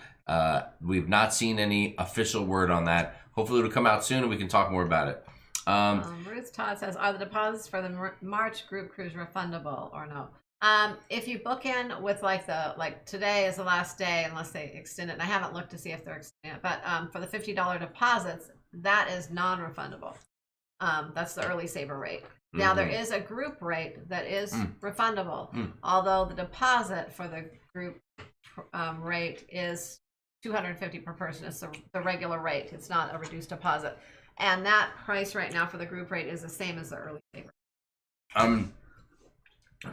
We've not seen any official word on that. Hopefully it'll come out soon and we can talk more about it. Ruth Todd says, are the deposits for the March group cruise refundable or no? If you book in with like today is the last day unless they extend it, and I haven't looked to see if they're extending it, but for the $50 deposits, that is non-refundable. That's the early saver rate. Now there is a group rate that is refundable, although the deposit for the group rate is $250 per person. It's the regular rate. It's not a reduced deposit. And that price right now for the group rate is the same as the early saver.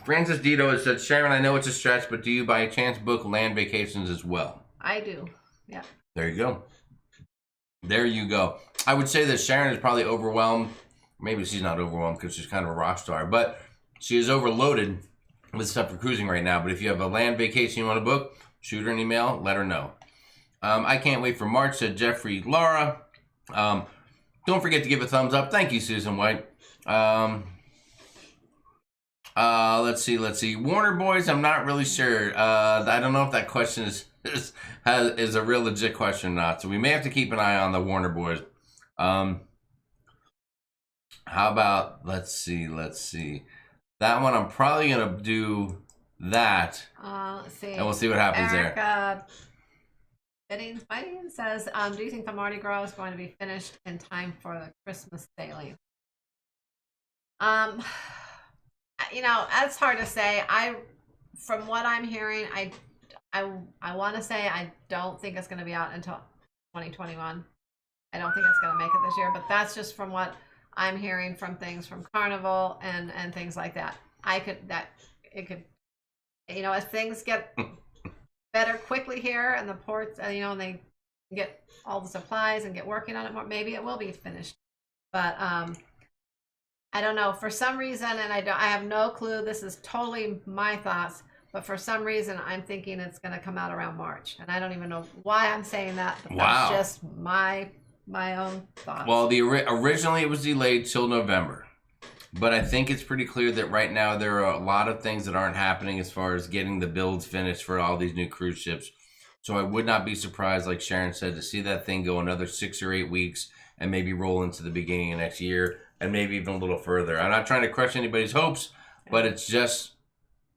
Francis Dito has said, Sharon, I know it's a stretch, but do you by chance book land vacations as well? I do. Yeah. There you go. There you go. I would say that Sharon is probably overwhelmed. Maybe she's not overwhelmed because she's kind of a rock star, but she is overloaded with stuff for cruising right now. But if you have a land vacation you want to book, shoot her an email, let her know. I can't wait for March, said Jeffrey Laura. Don't forget to give a thumbs up. Thank you, Susan White. Let's see. Warner Boys, I'm not really sure. I don't know if that question is a real legit question or not. So we may have to keep an eye on the Warner Boys. How about, let's see. That one, I'm probably going to do that. Let's see. And we'll see what happens there. Bidding says, do you think the Mardi Gras is going to be finished in time for the Christmas sailing? That's hard to say. From what I'm hearing, I want to say I don't think it's going to be out until 2021. I don't think it's going to make it this year, but that's just from what I'm hearing from things from Carnival and things like that. As things get better quickly here and the ports, and they get all the supplies and get working on it more, maybe it will be finished. But I don't know. For some reason, and I have no clue. This is totally my thoughts, but for some reason, I'm thinking it's going to come out around March, and I don't even know why I'm saying that. But wow. That's just my own thoughts. Well, originally it was delayed till November, but I think it's pretty clear that right now there are a lot of things that aren't happening as far as getting the builds finished for all these new cruise ships. So I would not be surprised, like Sharon said, to see that thing go another 6 or 8 weeks and maybe roll into the beginning of next year and maybe even a little further. I'm not trying to crush anybody's hopes, but it's just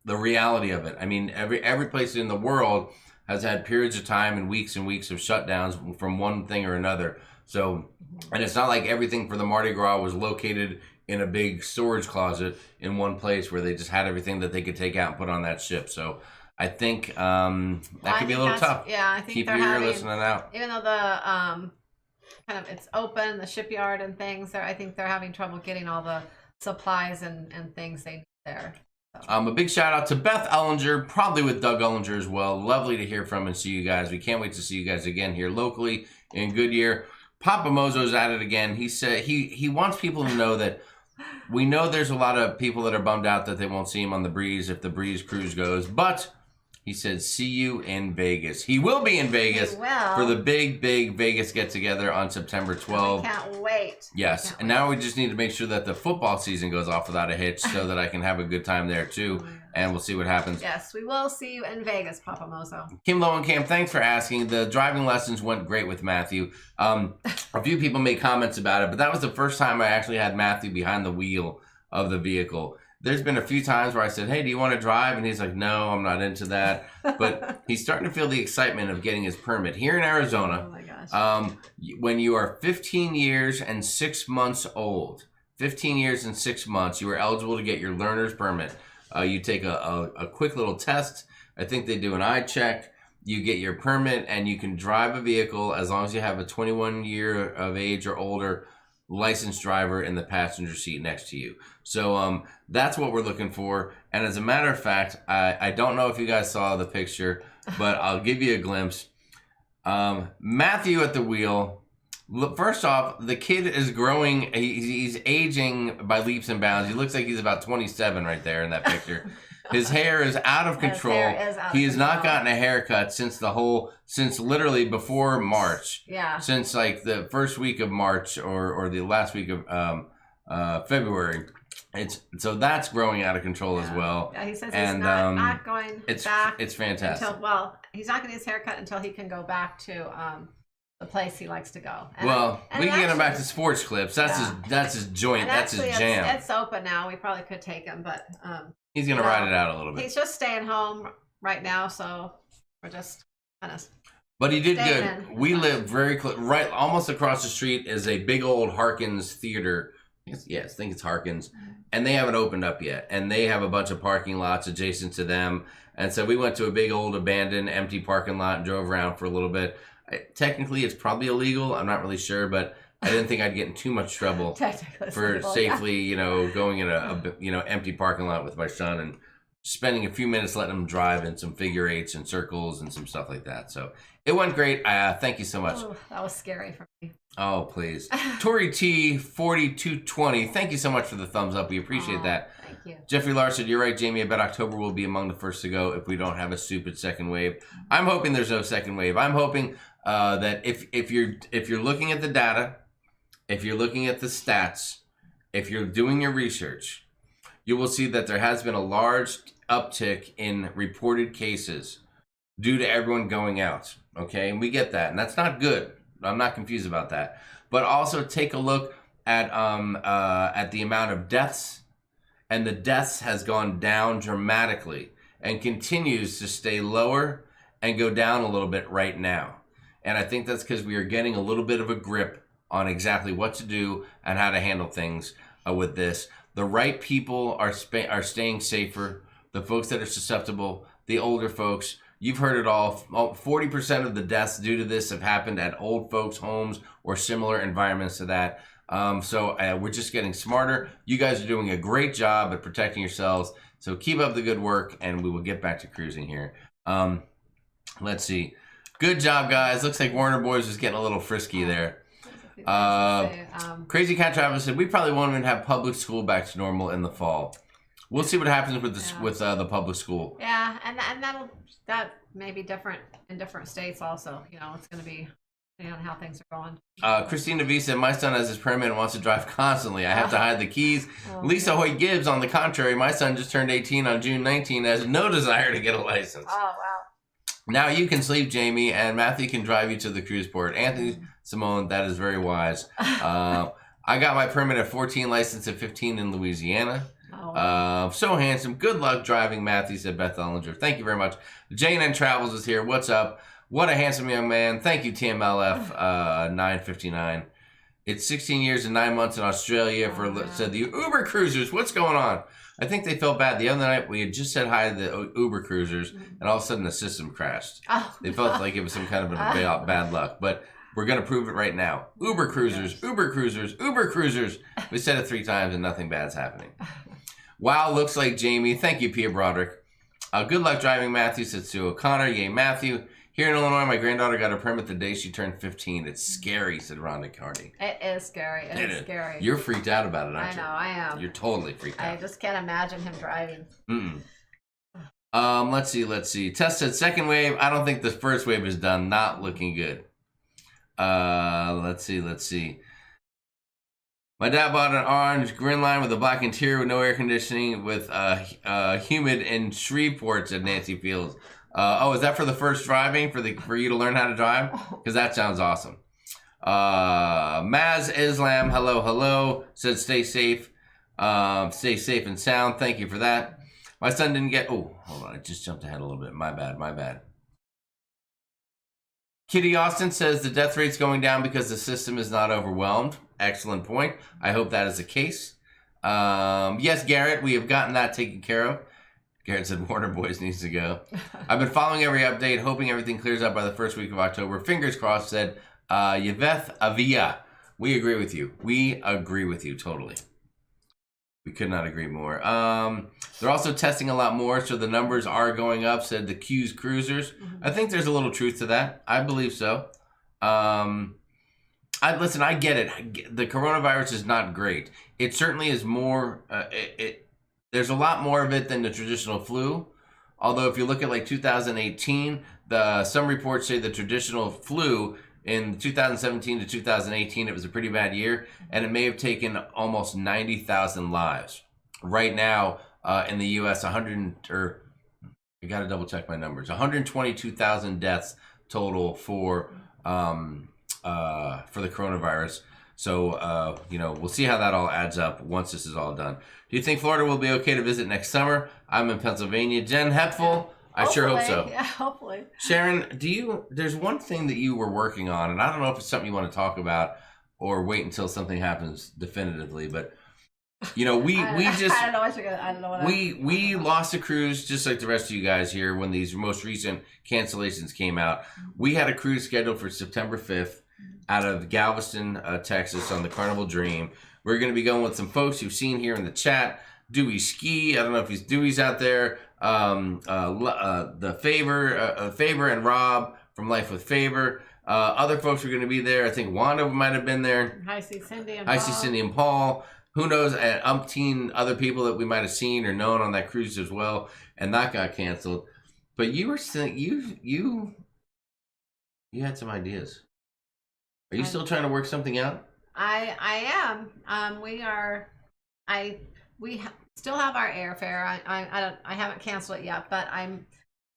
the reality of it. I mean, every place in the world has had periods of time and weeks of shutdowns from one thing or another. So, and it's not like everything for the Mardi Gras was located in a big storage closet in one place where they just had everything that they could take out and put on that ship. So I think that could be a little tough. Yeah, I think keep your ear listening out. Even though the it's open, the shipyard and things, I think they're having trouble getting all the supplies and things they need there. So. A big shout out to Beth Ellinger, probably with Doug Ellinger as well. Lovely to hear from and see you guys. We can't wait to see you guys again here locally in Goodyear. Papa Mozo's at it again. He said he wants people to know that we know there's a lot of people that are bummed out that they won't see him on the Breeze if the Breeze cruise goes, but he said, see you in Vegas. He will be in Vegas for the big Vegas get-together on September 12th. We can't wait. Yes, and now we just need to make sure that the football season goes off without a hitch so that I can have a good time there too, and we'll see what happens. Yes, we will see you in Vegas, Papa Mozo. Kim Lowenkamp, thanks for asking. The driving lessons went great with Matthew. A few people made comments about it, but that was the first time I actually had Matthew behind the wheel of the vehicle. There's been a few times where I said, hey, do you want to drive? And he's like, no, I'm not into that. But he's starting to feel the excitement of getting his permit. Here in Arizona, oh my gosh. When you are 15 years and 6 months old, 15 years and 6 months, you are eligible to get your learner's permit. You take a quick little test. I think they do an eye check. You get your permit, and you can drive a vehicle as long as you have a 21 year of age or older licensed driver in the passenger seat next to you. So that's what we're looking for. And as a matter of fact, I don't know if you guys saw the picture, but I'll give you a glimpse. Matthew at the wheel. Look, first off, the kid is growing. He's aging by leaps and bounds. He looks like he's about 27 right there in that picture. His hair is out of control. He has not gotten a haircut since literally before March. Yeah. Since like the first week of March or the last week of February. So that's growing out of control as well. Yeah, he says he's not going back. It's fantastic. He's not getting his haircut until he can go back to the place he likes to go. We can get him back to Sports Clips. That's his joint. That's his jam. It's open now. We probably could take him, but he's gonna ride it out a little bit. He's just staying home right now, so we're just kind of. But he did good. We live very close, right, almost across the street is a big old Harkins theater. Yes, I think it's Harkins, and they haven't opened up yet, and they have a bunch of parking lots adjacent to them. And so we went to a big old abandoned empty parking lot and drove around for a little bit. Technically, it's probably illegal. I'm not really sure, but I didn't think I'd get in too much trouble for safely, going in a empty parking lot with my son and spending a few minutes letting him drive in some figure eights and circles and some stuff like that. So it went great. Thank you so much. Oh, that was scary for me. Oh, please. Tori T 4220. Thank you so much for the thumbs up. We appreciate that. Thank you. Jeffrey Larson, you're right, Jamie. I bet October will be among the first to go if we don't have a stupid second wave. I'm hoping there's no second wave. I'm hoping that if you're looking at the data, if you're looking at the stats, if you're doing your research, you will see that there has been a large uptick in reported cases due to everyone going out. Okay, and we get that, and that's not good. I'm not confused about that. But also take a look at the amount of deaths, and the deaths has gone down dramatically and continues to stay lower and go down a little bit right now. And I think that's because we are getting a little bit of a grip on exactly what to do and how to handle things with this. The right people are staying safer. The folks that are susceptible, the older folks. You've heard it all. 40% of the deaths due to this have happened at old folks' homes or similar environments to that. So we're just getting smarter. You guys are doing a great job at protecting yourselves. So keep up the good work, and we will get back to cruising here. Let's see. Good job, guys. Looks like Warner Boys is getting a little frisky there. Crazy Cat Travis said, we probably won't even have public school back to normal in the fall. We'll see what happens with the public school. Yeah, and that may be different in different states also. It's going to be depending on how things are going. Christina V said, my son has his permit and wants to drive constantly. I have to hide the keys. Lisa Hoy Gibbs, on the contrary, my son just turned 18 on June 19, has no desire to get a license. Oh, wow. Now you can sleep, Jamie, and Matthew can drive you to the cruise port. Anthony Simone, that is very wise. I got my permit at 14, license at 15 in Louisiana. So handsome. Good luck driving, Matthew, said Beth Ellinger. Thank you very much. Jane and Travels is here. What's up? What a handsome young man. Thank you, TMLF 959. It's 16 years and 9 months in Australia said the Uber cruisers. What's going on? I think they felt bad. The other night, we had just said hi to the Uber cruisers, and all of a sudden the system crashed. They felt like it was some kind of a bad luck, but we're going to prove it right now. Uber cruisers, Uber cruisers, Uber cruisers. We said it 3 times, and nothing bad's happening. Wow, looks like Jamie. Thank you, Pia Broderick. Good luck driving, Matthew, said Sue O'Connor. Yay, Matthew. Here in Illinois, my granddaughter got a permit the day she turned 15. It's scary, said Rhonda Carney. It is scary. It is scary. You're freaked out about it, aren't you? I know, I am. You're totally freaked out. I just can't imagine him driving. Let's see. Tess said second wave. I don't think the first wave is done. Not looking good. Let's see. My dad bought an orange Grin Line with a black interior with no air conditioning with humid in Shreveport, said Nancy Fields. Is that for the first driving for you to learn how to drive? Because that sounds awesome. Maz Islam, hello, said stay safe and sound. Thank you for that. My son didn't get. Oh, hold on, I just jumped ahead a little bit. My bad. Kitty Austin says the death rate's going down because the system is not overwhelmed. Excellent point. I hope that is the case. Yes, Garrett, we have gotten that taken care of. Garrett said Warner Boys needs to go. I've been following every update, hoping everything clears up by the first week of October. Fingers crossed, said Yvette Avia. We agree with you. We agree with you totally. We could not agree more. They're also testing a lot more, so the numbers are going up, said the Q's cruisers. I think there's a little truth to that. I believe so. Listen, I get it. The coronavirus is not great. It certainly is more, there's a lot more of it than the traditional flu. Although if you look at like 2018, some reports say the traditional flu in 2017 to 2018, it was a pretty bad year, and it may have taken almost 90,000 lives. Right now, in the U.S., I got to double check my numbers. 122,000 deaths total for the coronavirus. So, we'll see how that all adds up once this is all done. Do you think Florida will be okay to visit next summer? I'm in Pennsylvania. Jen Hepful, I sure hope so. Yeah, hopefully. Sharon, there's one thing that you were working on, and I don't know if it's something you want to talk about or wait until something happens definitively, but we lost a cruise just like the rest of you guys here when these most recent cancellations came out. We had a cruise scheduled for September 5th out of Galveston, Texas on the Carnival Dream. We're going to be going with some folks you've seen here in the chat. Dewey Ski, I don't know if Dewey's out there. The Favor and Rob from Life with Favor. Other folks are going to be there. I think Wanda might have been there. I see Cindy and Paul. Who knows? And umpteen other people that we might have seen or known on that cruise as well, and that got canceled. But you were saying you had some ideas. Are you still trying to work something out? I am. We still have our airfare. I haven't canceled it yet, but I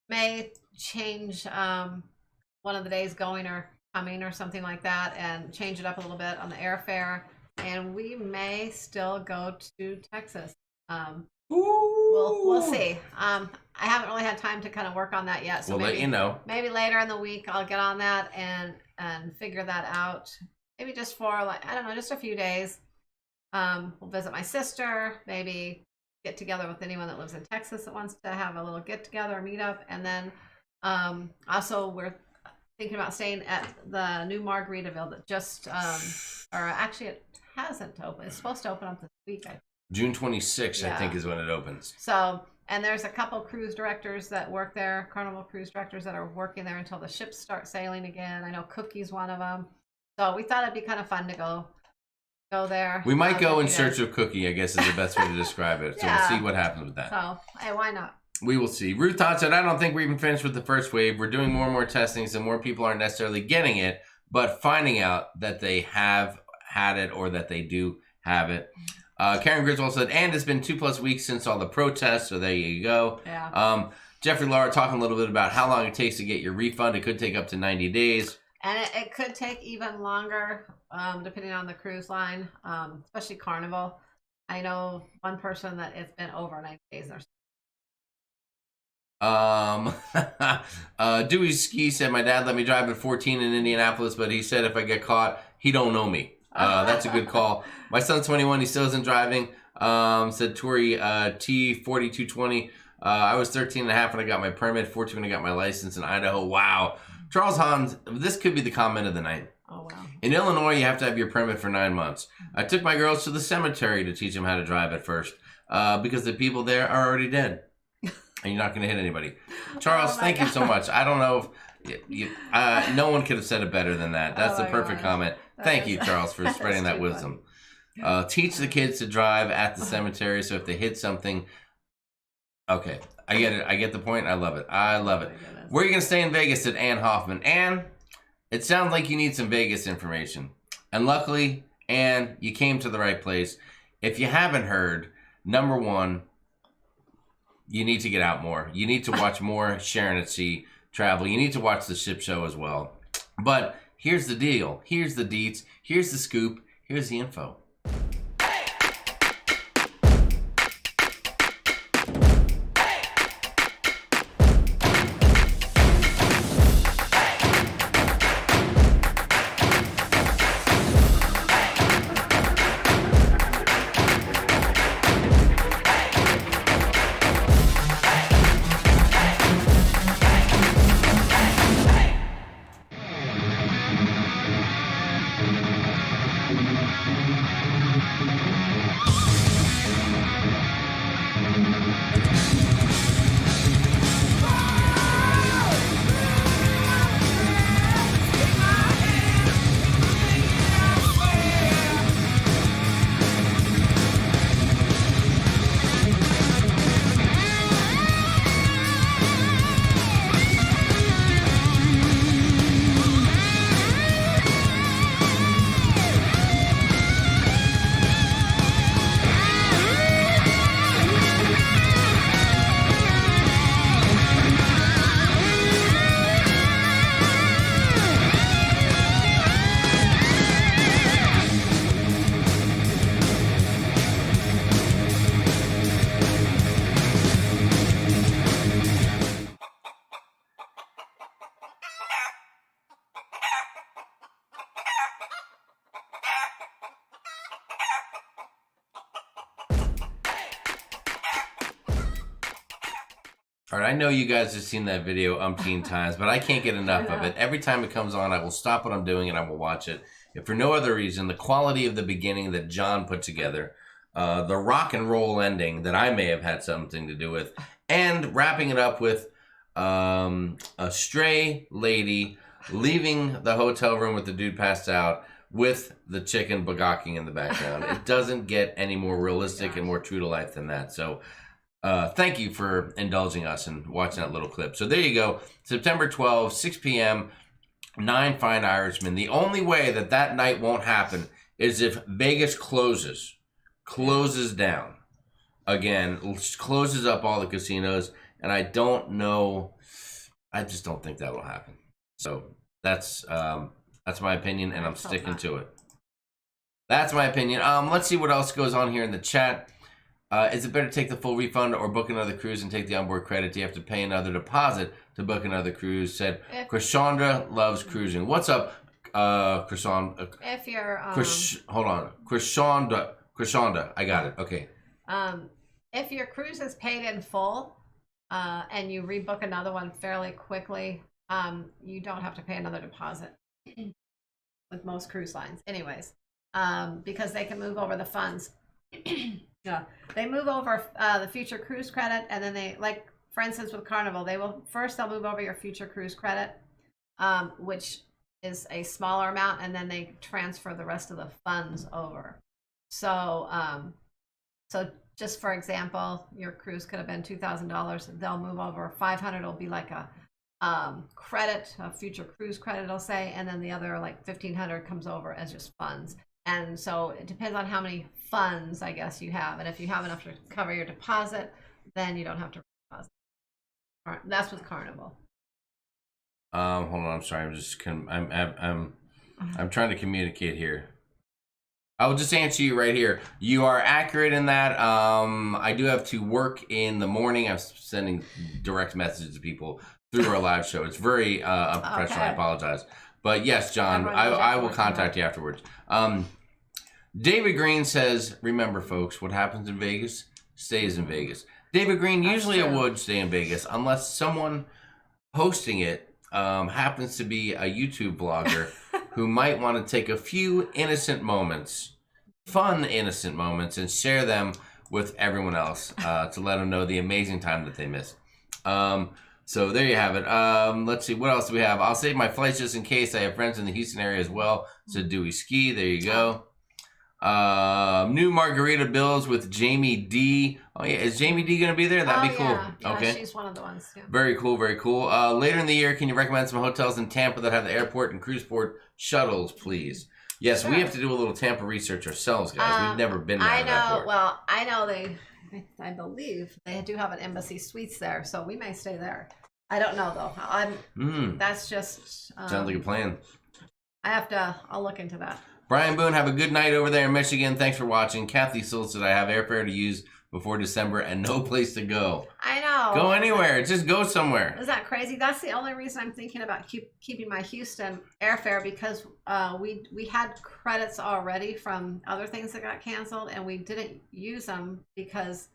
may change one of the days going or coming or something like that, and change it up a little bit on the airfare. And we may still go to Texas. We'll see. I haven't really had time to kind of work on that yet. So we'll let you know. Maybe later in the week I'll get on that and figure that out. Maybe just for just a few days. We'll visit my sister, maybe get together with anyone that lives in Texas that wants to have a little get together or meet up. And then also we're thinking about staying at the new Margaritaville that just, or actually it hasn't opened. It's supposed to open up this week. June 26th, I think, is when it opens. So, and there's a couple cruise directors that work there, Carnival cruise directors that are working there until the ships start sailing again. I know Cookie's one of them. So we thought it'd be kind of fun to go there. We might go in search of Cookie, I guess is the best way to describe it. So we'll see what happens with that. So, hey, why not? We will see. Ruth Todd said, I don't think we're even finished with the first wave. We're doing more and more testing, so more people aren't necessarily getting it, but finding out that they have had it or that they do have it. Karen Griswold said, and it's been 2+ weeks since all the protests, so there you go. Yeah. Jeffrey Laura talking a little bit about how long it takes to get your refund. It could take up to 90 days. And it could take even longer, depending on the cruise line, especially Carnival. I know one person that it's been over 90 days. Dewey Ski said, my dad let me drive at 14 in Indianapolis, but he said if I get caught, he don't know me. That's a good call. My son's 21. He still isn't driving. Said Tori T4220. I was 13 and a half when I got my permit, 14 when I got my license in Idaho. Wow. Charles Hans, this could be the comment of the night. Oh, wow. In Illinois, you have to have your permit for 9 months. I took my girls to the cemetery to teach them how to drive at first because the people there are already dead. And you're not going to hit anybody. Charles, thank you so much. I don't know if no one could have said it better than that. That's the perfect comment. Thank you, Charles, for spreading that wisdom. Teach the kids to drive at the cemetery, so if they hit something... Okay, I get it. I get the point. I love it. I love it. Where are you going to stay in Vegas? Said Ann Hoffman. Ann, it sounds like you need some Vegas information. And luckily, Ann, you came to the right place. If you haven't heard, number one, you need to get out more. You need to watch more Sharon at Sea travel. You need to watch the ship show as well. But here's the deal. Here's the deets. Here's the scoop. Here's the info. All right, I know you guys have seen that video umpteen times, but I can't get enough of it. Every time it comes on, I will stop what I'm doing and I will watch it. If for no other reason, the quality of the beginning that John put together, the rock and roll ending that I may have had something to do with, and wrapping it up with a stray lady leaving the hotel room with the dude passed out with the chicken bagocking in the background. It doesn't get any more realistic and more true to life than that. So thank you for indulging us and watching that little clip. So there you go. September 12th, 6 p.m., 9 Fine Irishmen. The only way that that night won't happen is if Vegas closes down. Again, closes up all the casinos. And I don't know. I just don't think that will happen. So that's my opinion, and I'm sticking to it. That's my opinion. Let's see what else goes on here in the chat. Is it better to take the full refund or book another cruise and take the onboard credit? Do you have to pay another deposit to book another cruise? Said Krishandra loves cruising. What's up, Krishandra? If you're hold on, Krishandra. I got it. Okay. If your cruise is paid in full, and you rebook another one fairly quickly, you don't have to pay another deposit with most cruise lines, anyways, because they can move over the funds. Yeah, they move over the future cruise credit, and then they, like for instance with Carnival, they'll move over your future cruise credit, which is a smaller amount, and then they transfer the rest of the funds over. So just for example, your cruise could have been $2,000. They'll move over $500. Will be like a credit, a future cruise credit, I'll say, and then the other like $1,500 comes over as just funds. And so it depends on how many funds, I guess, you have. And if you have enough to cover your deposit, then you don't have to deposit. That's with Carnival. Hold on, I'm sorry. I'm trying to communicate here. I will just answer you right here. You are accurate in that. I do have to work in the morning. I'm sending direct messages to people through our live show. It's very unprofessional. Okay. I apologize. But yes, John, I will contact you afterwards. David Green says, remember, folks, what happens in Vegas stays in Vegas. David Green, usually it would stay in Vegas unless someone hosting it happens to be a YouTube blogger who might want to take a few innocent moments, fun innocent moments, and share them with everyone else to let them know the amazing time that they missed. So there you have it. Let's see, what else do we have? I'll save my flights just in case. I have friends in the Houston area as well. So Dewey Ski, there you go. New margarita bills with Jamie D. Oh yeah, is Jamie D gonna be there? That'd be cool. Yeah, okay, she's one of the ones. Yeah. Very cool, very cool. Later in the year, can you recommend some hotels in Tampa that have the airport and cruise port shuttles, please? Yes, sure. We have to do a little Tampa research ourselves, guys. We've never been there. I know. Well, I know I believe they do have an Embassy Suites there, so we may stay there. I don't know though. That's just sounds like a plan. I'll look into that. Brian Boone, have a good night over there in Michigan. Thanks for watching. Kathy Sills said I have airfare to use before December and no place to go. I know. Go anywhere. Just go somewhere. Is that crazy? That's the only reason I'm thinking about keeping my Houston airfare, because we had credits already from other things that got canceled, and we didn't use them because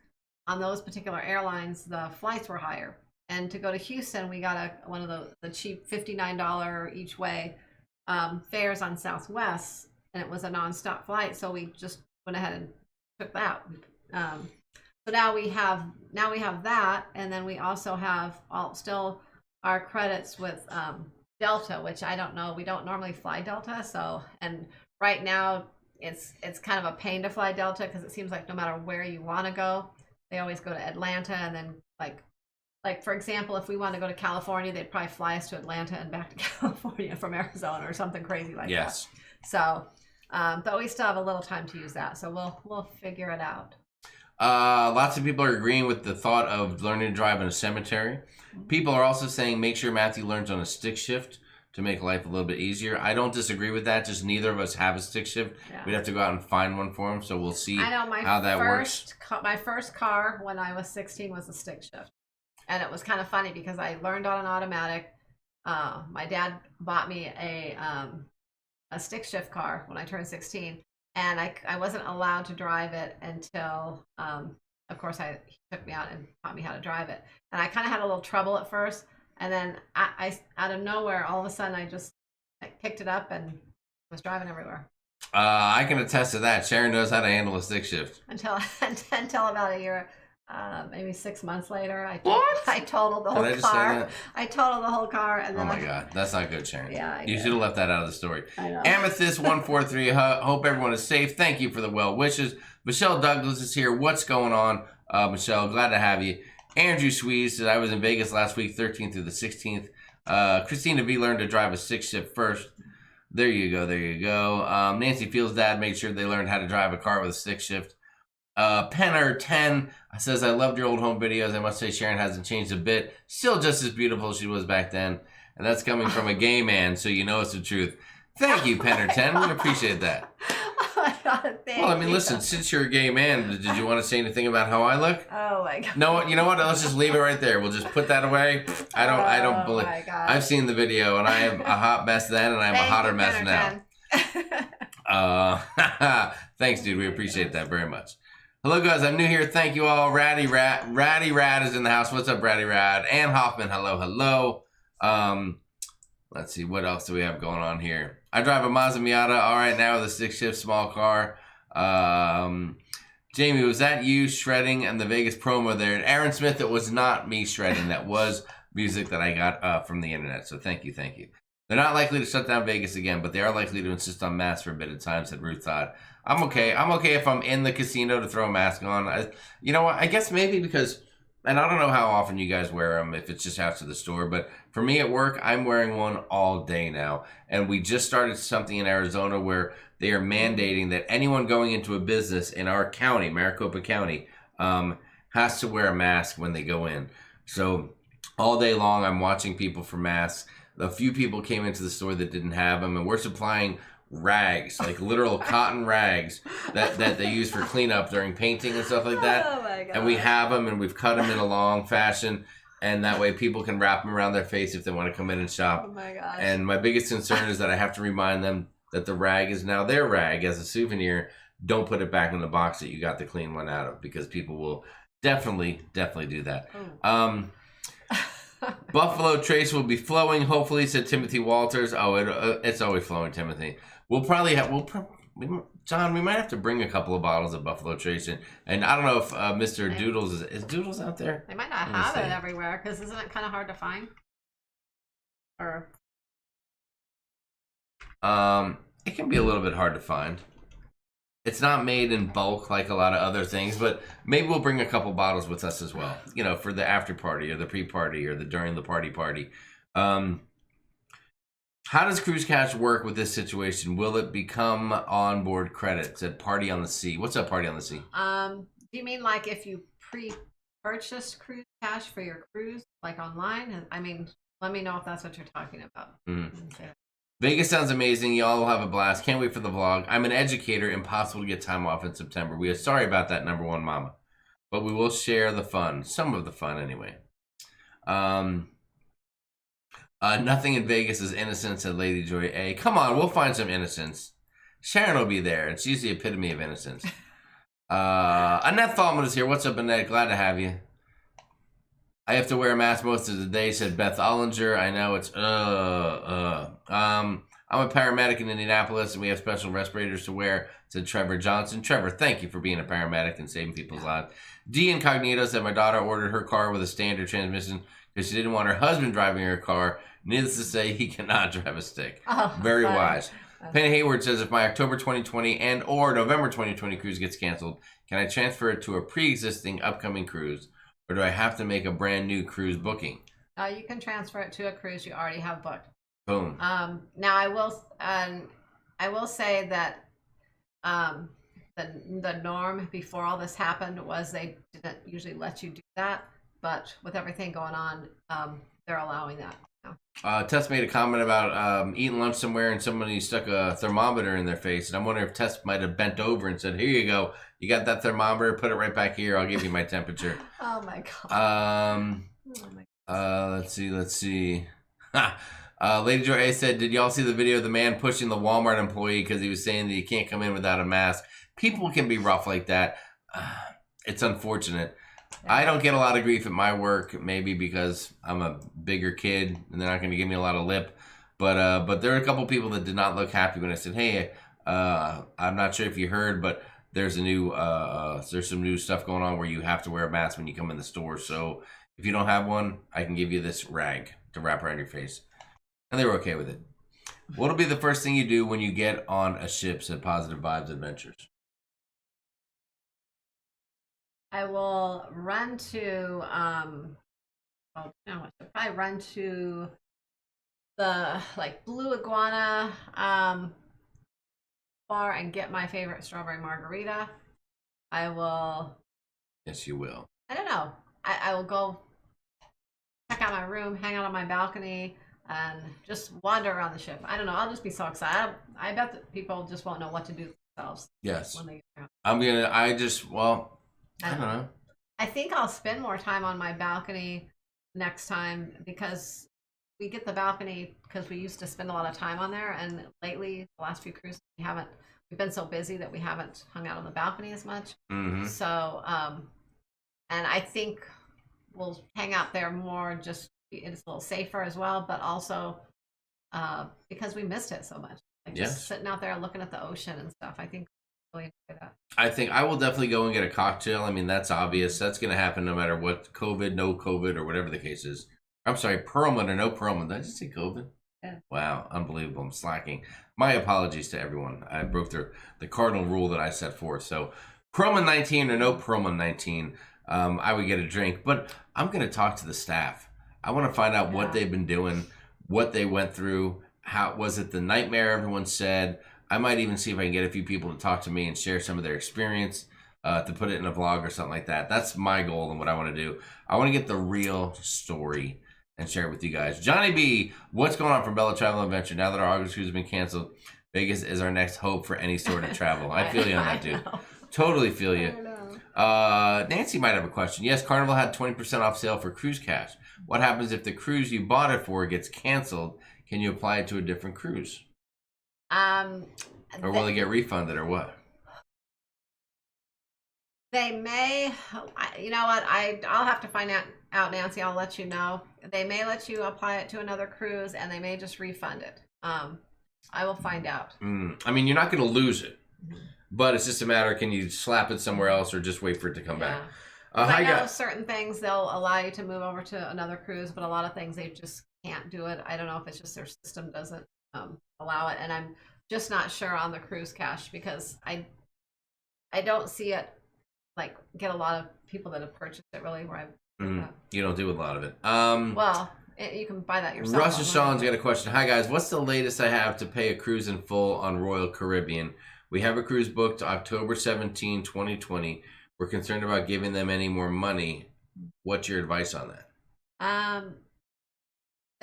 on those particular airlines the flights were higher. And to go to Houston, we got one of the cheap $59 each way fares on Southwest. And it was a nonstop flight, so we just went ahead and took that. So now we have that, and then we also have still our credits with Delta, which I don't know. We don't normally fly Delta, and right now it's kind of a pain to fly Delta because it seems like no matter where you want to go, they always go to Atlanta, and then like for example, if we want to go to California, they'd probably fly us to Atlanta and back to California from Arizona or something crazy like that. So. But we still have a little time to use that, so we'll figure it out. Lots of people are agreeing with the thought of learning to drive in a cemetery. People are also saying make sure Matthew learns on a stick shift to make life a little bit easier. I don't disagree with that. Just neither of us have a stick shift. Yeah. We'd have to go out and find one for him, so we'll see how that works. My first car when I was 16 was a stick shift, and it was kind of funny because I learned on an automatic. My dad bought me a stick shift car when I turned 16, and I wasn't allowed to drive it until of course, he took me out and taught me how to drive it. And I kind of had a little trouble at first. And then I out of nowhere, all of a sudden, I just picked it up and was driving everywhere. I can attest to that. Sharon knows how to handle a stick shift. Until about a year, maybe 6 months later, I totaled the Did I whole just say car. that? I totaled the whole car, and then Oh my God, that's not good, Sharon. Yeah, you should have left that out of the story. I know. Amethyst143, hope everyone is safe. Thank you for the well wishes. Michelle Douglas is here. What's going on, Michelle? Glad to have you. Andrew Sweeze said, I was in Vegas last week, 13th through the 16th. Christina V learned to drive a stick shift first. There you go. There you go. Nancy Field's dad made sure they learned how to drive a car with a stick shift. Penner10 says, I loved your old home videos. I must say Sharon hasn't changed a bit. Still just as beautiful as she was back then. And that's coming from a gay man, so you know it's the truth. Thank you, Penner10. We appreciate that. Oh my God, Well, I mean, listen, since you're a gay man, did you want to say anything about how I look? Oh my God. No, you know what? Let's just leave it right there. We'll just put that away. I don't believe. my God. I've seen the video, and I am a hot mess then, and I'm a hotter mess now. Thanks, dude. We appreciate that very much. Hello, guys. I'm new here. Thank you all. Ratty Rad is in the house. What's up, Ratty Rad? Ann Hoffman. Hello, hello. Let's see. What else do we have going on here? I drive a Mazda Miata. All right, now with a stick shift small car. Jamie, was that you shredding and the Vegas promo there? And Aaron Smith, it was not me shredding. That was music that I got from the internet. So thank you, thank you. They're not likely to shut down Vegas again, but they are likely to insist on masks for a bit of time, said Ruth Todd. I'm okay. I'm okay if I'm in the casino to throw a mask on. You know what? I guess maybe because, and I don't know how often you guys wear them, if it's just out to the store, but for me at work, I'm wearing one all day now. And we just started something in Arizona where they are mandating that anyone going into a business in our county, Maricopa County, has to wear a mask when they go in. So all day long, I'm watching people for masks. A few people came into the store that didn't have them, and we're supplying rags, like literal cotton rags that they use for cleanup during painting and stuff like that. Oh my God. And we have them, and we've cut them in a long fashion, and that way people can wrap them around their face if they want to come in and shop. Oh my gosh. And my biggest concern is that I have to remind them that the rag is now their rag as a souvenir. Don't put it back in the box that you got the clean one out of, because people will definitely do that. Oh. Buffalo Trace will be flowing, hopefully, said Timothy Walters. Oh, it's always flowing, Timothy. We'll probably have, John, we might have to bring a couple of bottles of Buffalo Trace in. And I don't know if Mr. Doodles is Doodles out there? They might not have it everywhere, because isn't it kind of hard to find? Or it can be a little bit hard to find. It's not made in bulk like a lot of other things, but maybe we'll bring a couple bottles with us as well, you know, for the after party or the pre-party or the during the party. How does Cruise Cash work with this situation? Will it become onboard credits at Party on the Sea? What's up, Party on the Sea? do you mean like if you pre-purchased Cruise Cash for your cruise, like online? I mean, let me know if that's what you're talking about. Mm-hmm. Vegas sounds amazing. Y'all will have a blast. Can't wait for the vlog. I'm an educator. Impossible to get time off in September. We are sorry about that, number one mama. But we will share the fun. Some of the fun, anyway. Nothing in Vegas is innocent, said Lady Joy A. Come on, we'll find some innocence. Sharon will be there, and she's the epitome of innocence. Annette Thalman is here. What's up, Annette? Glad to have you. I have to wear a mask most of the day, said Beth Ollinger. I know it's I'm a paramedic in Indianapolis, and we have special respirators to wear, said Trevor Johnson. Trevor, thank you for being a paramedic and saving people's lives. D Incognito said my daughter ordered her car with a standard transmission because she didn't want her husband driving her car. Needless to say, he cannot drive a stick. Oh, very funny. wise. Penny Hayward says, if my October 2020 and or November 2020 cruise gets canceled, can I transfer it to a pre-existing upcoming cruise? Or do I have to make a brand new cruise booking? You can transfer it to a cruise you already have booked. Boom. Now I will say that the norm before all this happened was they didn't usually let you do that, but with everything going on, they're allowing that now. Tess made a comment about eating lunch somewhere and somebody stuck a thermometer in their face, and I'm wondering if Tess might have bent over and said, "Here you go. You got that thermometer? Put it right back here. I'll give you my temperature." Oh my god. Let's see. Lady Joy A said, "Did y'all see the video of the man pushing the Walmart employee because he was saying that you can't come in without a mask?" People can be rough like that. it's unfortunate. I don't get a lot of grief at my work, maybe because I'm a bigger kid and they're not going to give me a lot of lip. But there are a couple people that did not look happy when I said, "Hey, I'm not sure if you heard, but there's some new stuff going on where you have to wear a mask when you come in the store. So if you don't have one, I can give you this rag to wrap around your face." And they were okay with it. What'll be the first thing you do when you get on a ship? Said Positive Vibes Adventures. I will run to I should probably run to the Blue Iguana bar and get my favorite strawberry margarita. I will. Yes, you will. I don't know. I will go check out my room, hang out on my balcony, and just wander around the ship. I don't know. I'll just be so excited. I bet that people just won't know what to do themselves. Yes. When they get there. I don't know. I think I'll spend more time on my balcony next time because we get the balcony because we used to spend a lot of time on there, and lately the last few cruises we've been so busy that we haven't hung out on the balcony as much. Mm-hmm. So and I think we'll hang out there more, just it's a little safer as well, but also because we missed it so much, just sitting out there looking at the ocean and stuff. I think really enjoy that. I think I will definitely go and get a cocktail. I mean, that's obvious. That's going to happen no matter what, COVID, no COVID, or whatever the case is. I'm sorry, Perlman or no Perlman. Did I just say COVID? Yeah. Wow, unbelievable. I'm slacking. My apologies to everyone. I broke the cardinal rule that I set forth. So Perlman 19 or no Perlman 19, I would get a drink. But I'm going to talk to the staff. I want to find out what they've been doing, what they went through. How was it the nightmare everyone said? I might even see if I can get a few people to talk to me and share some of their experience, to put it in a vlog or something like that. That's my goal and what I want to do. I want to get the real story and share it with you guys. Johnny B, what's going on from Bella Travel Adventure? Now that our August cruise has been canceled, Vegas is our next hope for any sort of travel. I feel you on that, dude. Totally feel you. Nancy might have a question. Yes, Carnival had 20% off sale for cruise cash. What happens if the cruise you bought it for gets canceled? Can you apply it to a different cruise? Or will it get refunded or what? They may, you know what, I'll have to find out, Nancy. I'll let you know. They may let you apply it to another cruise and they may just refund it. I will find out. I mean, you're not going to lose it, but it's just a matter, can you slap it somewhere else or just wait for it to come back? I know certain things they'll allow you to move over to another cruise, but a lot of things they just can't do it. I don't know if it's just their system doesn't allow it, and I'm just not sure on the cruise cash because I don't see it get a lot of people that have purchased it really where You don't do a lot of it. You can buy that yourself. Russ Sean's got a question. Hi guys, what's the latest I have to pay a cruise in full on Royal Caribbean? We have a cruise booked October 17, 2020. We're concerned about giving them any more money. What's your advice on that?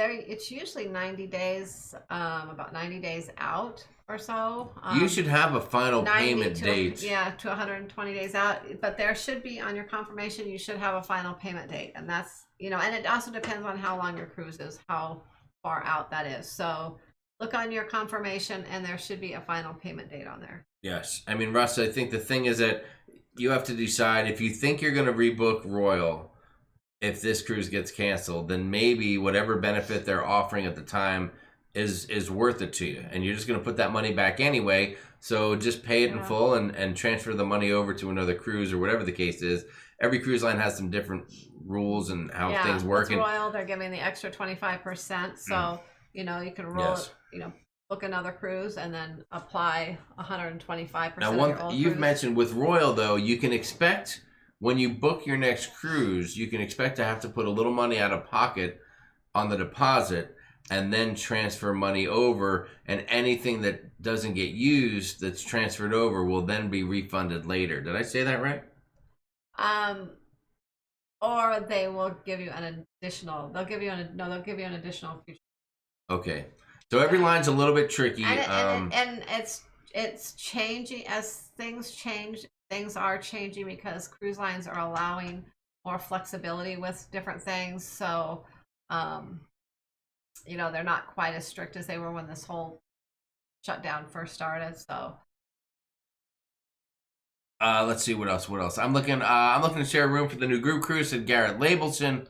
It's usually 90 days, about 90 days out or so. You should have a final payment date. Yeah, to 120 days out. But there should be on your confirmation, you should have a final payment date. And that's, and it also depends on how long your cruise is, how far out that is. So look on your confirmation and there should be a final payment date on there. Yes. I mean, Russ, I think the thing is that you have to decide if you think you're going to rebook Royal. If this cruise gets canceled, then maybe whatever benefit they're offering at the time is worth it to you. And you're just going to put that money back anyway. So just pay it in full and transfer the money over to another cruise or whatever the case is. Every cruise line has some different rules and how things work. With Royal, they're giving the extra 25%. So, you can roll it, book another cruise and then apply 125%. Now, you've mentioned with Royal, though, you can expect... When you book your next cruise, you can expect to have to put a little money out of pocket on the deposit and then transfer money over, and anything that doesn't get used that's transferred over will then be refunded later. Did I say that right? Or they will give you an additional, they'll give you an additional future. Okay. So every line's a little bit tricky. And it's changing as things change. Things are changing because cruise lines are allowing more flexibility with different things. So, they're not quite as strict as they were when this whole shutdown first started. So, Let's see what else. What else? I'm looking to share a room for the new group cruise. Said Garrett Labelson.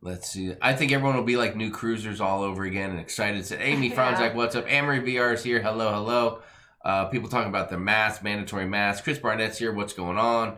Let's see. I think everyone will be like new cruisers all over again and excited. Said Amy Franzak, what's up? Amory VR is here. Hello, hello. People talking about the mask, mandatory mask. Chris Barnett's here. What's going on?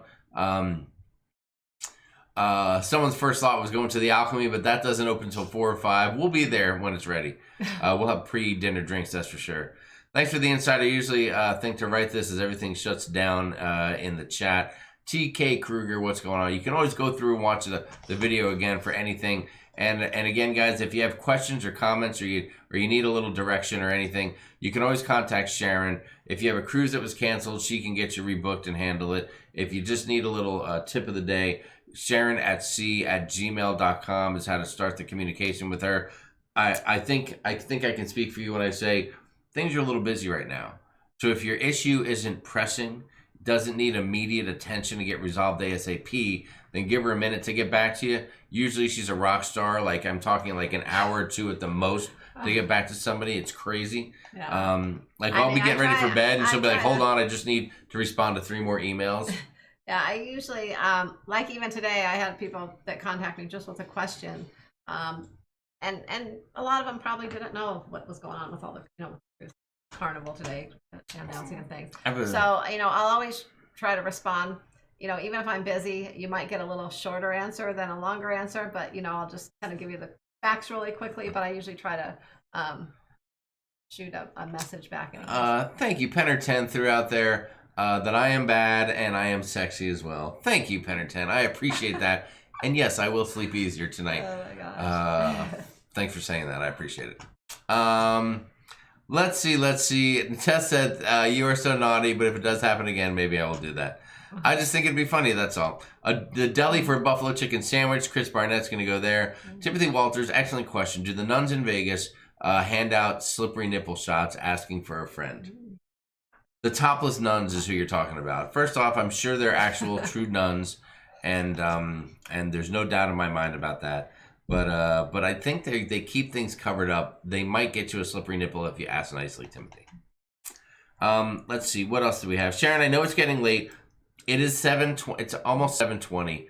Someone's first thought was going to the Alchemy, but that doesn't open until 4 or 5. We'll be there when it's ready. We'll have pre-dinner drinks, that's for sure. Thanks for the insight. I usually think to write this as everything shuts down in the chat. TK Kruger, what's going on? You can always go through and watch the video again for anything. And again, guys, if you have questions or comments or you need a little direction or anything, you can always contact Sharon. If you have a cruise that was canceled, she can get you rebooked and handle it. If you just need a little tip of the day, sharonatsea@gmail.com is how to start the communication with her. I think I can speak for you when I say things are a little busy right now. So if your issue isn't pressing, doesn't need immediate attention to get resolved ASAP, then give her a minute to get back to you. Usually she's a rock star. Like I'm talking like an hour or two at the most to get back to somebody. It's crazy. Yeah. I'll be getting ready for bed and she'll be like, hold on, I just need to respond to 3 more emails. Yeah, I usually, like even today, I had people that contact me just with a question. And a lot of them probably didn't know what was going on with all the, carnival today, announcing and things. So, I'll always try to respond. Even if I'm busy, you might get a little shorter answer than a longer answer, but, I'll just kind of give you the facts really quickly, but I usually try to shoot a message back. Thank you. Penner 10 threw out there that I am bad and I am sexy as well. Thank you, Penner 10. I appreciate that. And yes, I will sleep easier tonight. Oh my gosh. Thanks for saying that. I appreciate it. Let's see. Tess said, you are so naughty, but if it does happen again, maybe I will do that. I just think it'd be funny, that's all. The deli for a buffalo chicken sandwich, Chris Barnett's going to go there. Timothy Walters, excellent question. Do the nuns in Vegas hand out slippery nipple shots asking for a friend? The topless nuns is who you're talking about. First off, I'm sure they're actual true nuns, and there's no doubt in my mind about that. But I think they keep things covered up. They might get you a slippery nipple if you ask nicely, Timothy. Let's see. What else do we have? Sharon, I know it's getting late. It is 7:20. It's almost 7:20.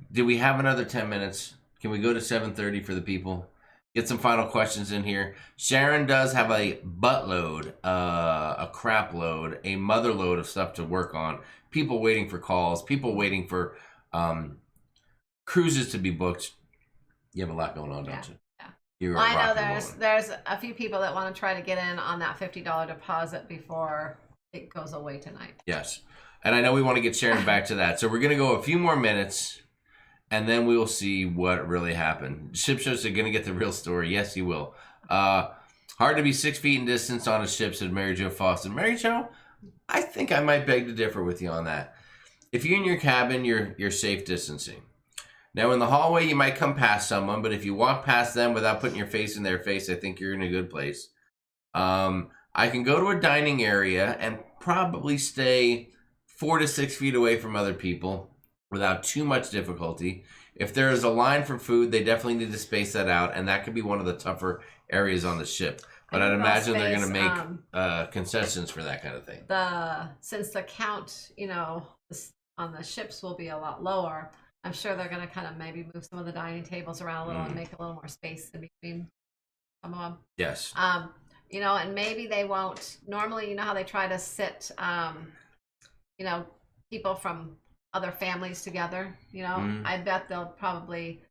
Do we have another 10 minutes? Can we go to 7:30 for the people? Get some final questions in here. Sharon does have a buttload, a crap load, a mother load of stuff to work on. People waiting for calls. People waiting for cruises to be booked. You have a lot going on, don't you? Well, I know there's a few people that want to try to get in on that $50 deposit before it goes away tonight. Yes. And I know we want to get Sharon back to that. So we're going to go a few more minutes, and then we will see what really happened. Ship shows are going to get the real story. Yes, you will. Hard to be 6 feet in distance on a ship, said Mary Jo Fawcett. Mary Jo, I think I might beg to differ with you on that. If you're in your cabin, you're safe distancing. Now, in the hallway, you might come past someone, but if you walk past them without putting your face in their face, I think you're in a good place. I can go to a dining area and probably stay 4 to 6 feet away from other people without too much difficulty. If there is a line for food, they definitely need to space that out, and that could be one of the tougher areas on the ship. But I'd imagine they're going to make concessions for that kind of thing. Since the count, on the ships will be a lot lower, I'm sure they're going to kind of maybe move some of the dining tables around a little and make a little more space in between some of them. Yes. And maybe they won't. Normally, how they try to sit, people from other families together. I bet they'll probably.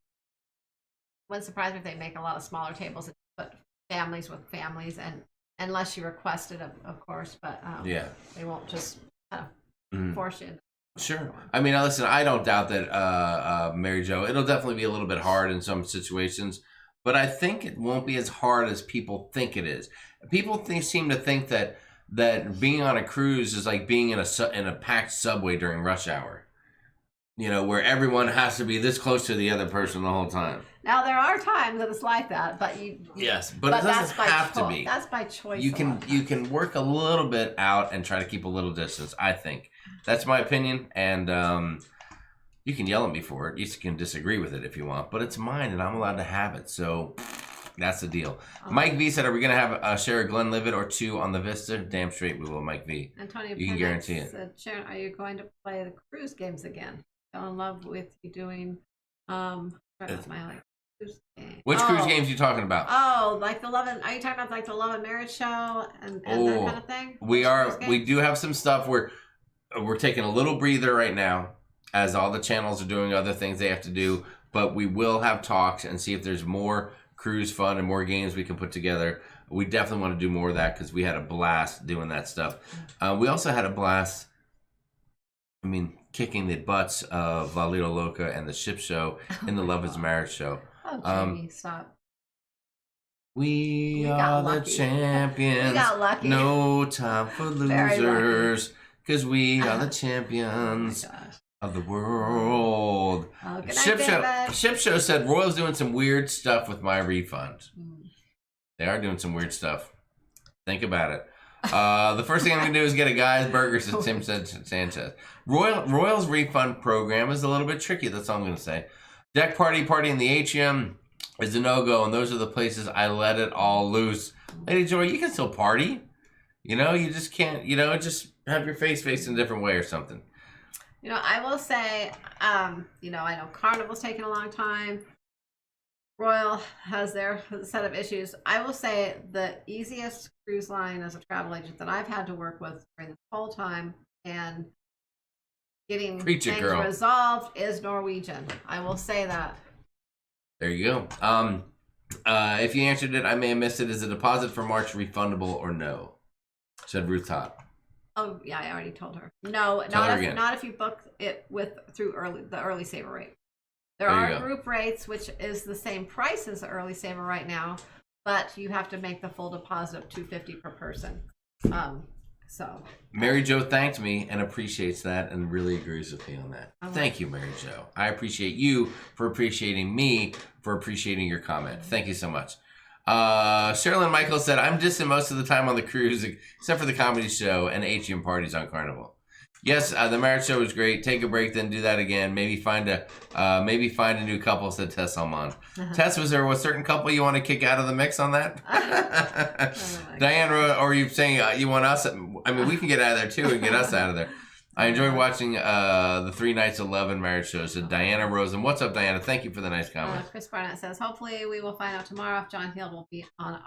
Wouldn't surprise me if they make a lot of smaller tables and put families with families, and unless you request it, of course. But they won't just kind of force you. Sure. I mean, listen, I don't doubt that, Mary Jo, it'll definitely be a little bit hard in some situations, but I think it won't be as hard as people think it is. People seem to think that being on a cruise is like being in a packed subway during rush hour, where everyone has to be this close to the other person the whole time. Now, there are times that it's like that, but Yes, but it doesn't have to be. That's by choice. You can work a little bit out and try to keep a little distance, I think. That's my opinion, and you can yell at me for it. You can disagree with it if you want, but it's mine, and I'm allowed to have it. So That's the deal. Oh. Mike V said, are we going to have share a Glenlivet or 2 on the Vista? Damn straight we will, Mike V. Antonio You can Pennant guarantee it. said, Sharon, are you going to play the cruise games again? Fell in love with you doing, my like cruise game. Which cruise games are you talking about? Oh, like the Love and, are you talking about like the Love and Marriage show and that kind of thing? We do have some stuff where we're taking a little breather right now as all the channels are doing other things they have to do, but we will have talks and see if there's more cruise fun and more games we can put together. We definitely want to do more of that because we had a blast doing that stuff. We also had a blast, kicking the butts of La Lido Loca and the Ship Show in the Love is Marriage show. Oh, Jamie, stop. We are the champions. We got lucky. No time for losers. Because we are the champions of the world. Oh, good night, Ship Show said Royal's doing some weird stuff with my refund. They are doing some weird stuff. Think about it. The first thing I'm going to do is get a Guy's Burgers, as Tim said Sanchez. Royal's refund program is a little bit tricky. That's all I'm going to say. Deck party in the atrium is a no-go, and those are the places I let it all loose. Lady Joy, you can still party. You just can't, just have your face facing a different way or something. I will say, I know Carnival's taking a long time. Royal has their set of issues. I will say the easiest cruise line as a travel agent that I've had to work with during this whole time and getting things resolved is Norwegian. I will say that. There you go. If you answered it, I may have missed it. Is a deposit for March refundable or no? Said Ruth Todd. Oh yeah, I already told her. No, not if you book it through the early saver rate. There are group rates, which is the same price as the early saver right now, but you have to make the full deposit of $250 per person. Mary Jo thanked me and appreciates that and really agrees with me on that. Thank you, Mary Jo. I appreciate you for appreciating me for appreciating your comment. Thank you so much. Sherilyn Michael said, I'm dissing most of the time on the cruise, except for the comedy show and atrium parties on Carnival. Yes, the marriage show was great. Take a break, then do that again. Maybe find a new couple, said Tess Salmon. Tess, was there a certain couple you want to kick out of the mix on that? Diane, or are you saying you want us? We can get out of there too and get us out of there. I enjoyed watching the 3 Nights of Love and Marriage shows. Said Diana Rosen. What's up, Diana? Thank you for the nice comment. Chris Barnett says, hopefully we will find out tomorrow if John Hill will be on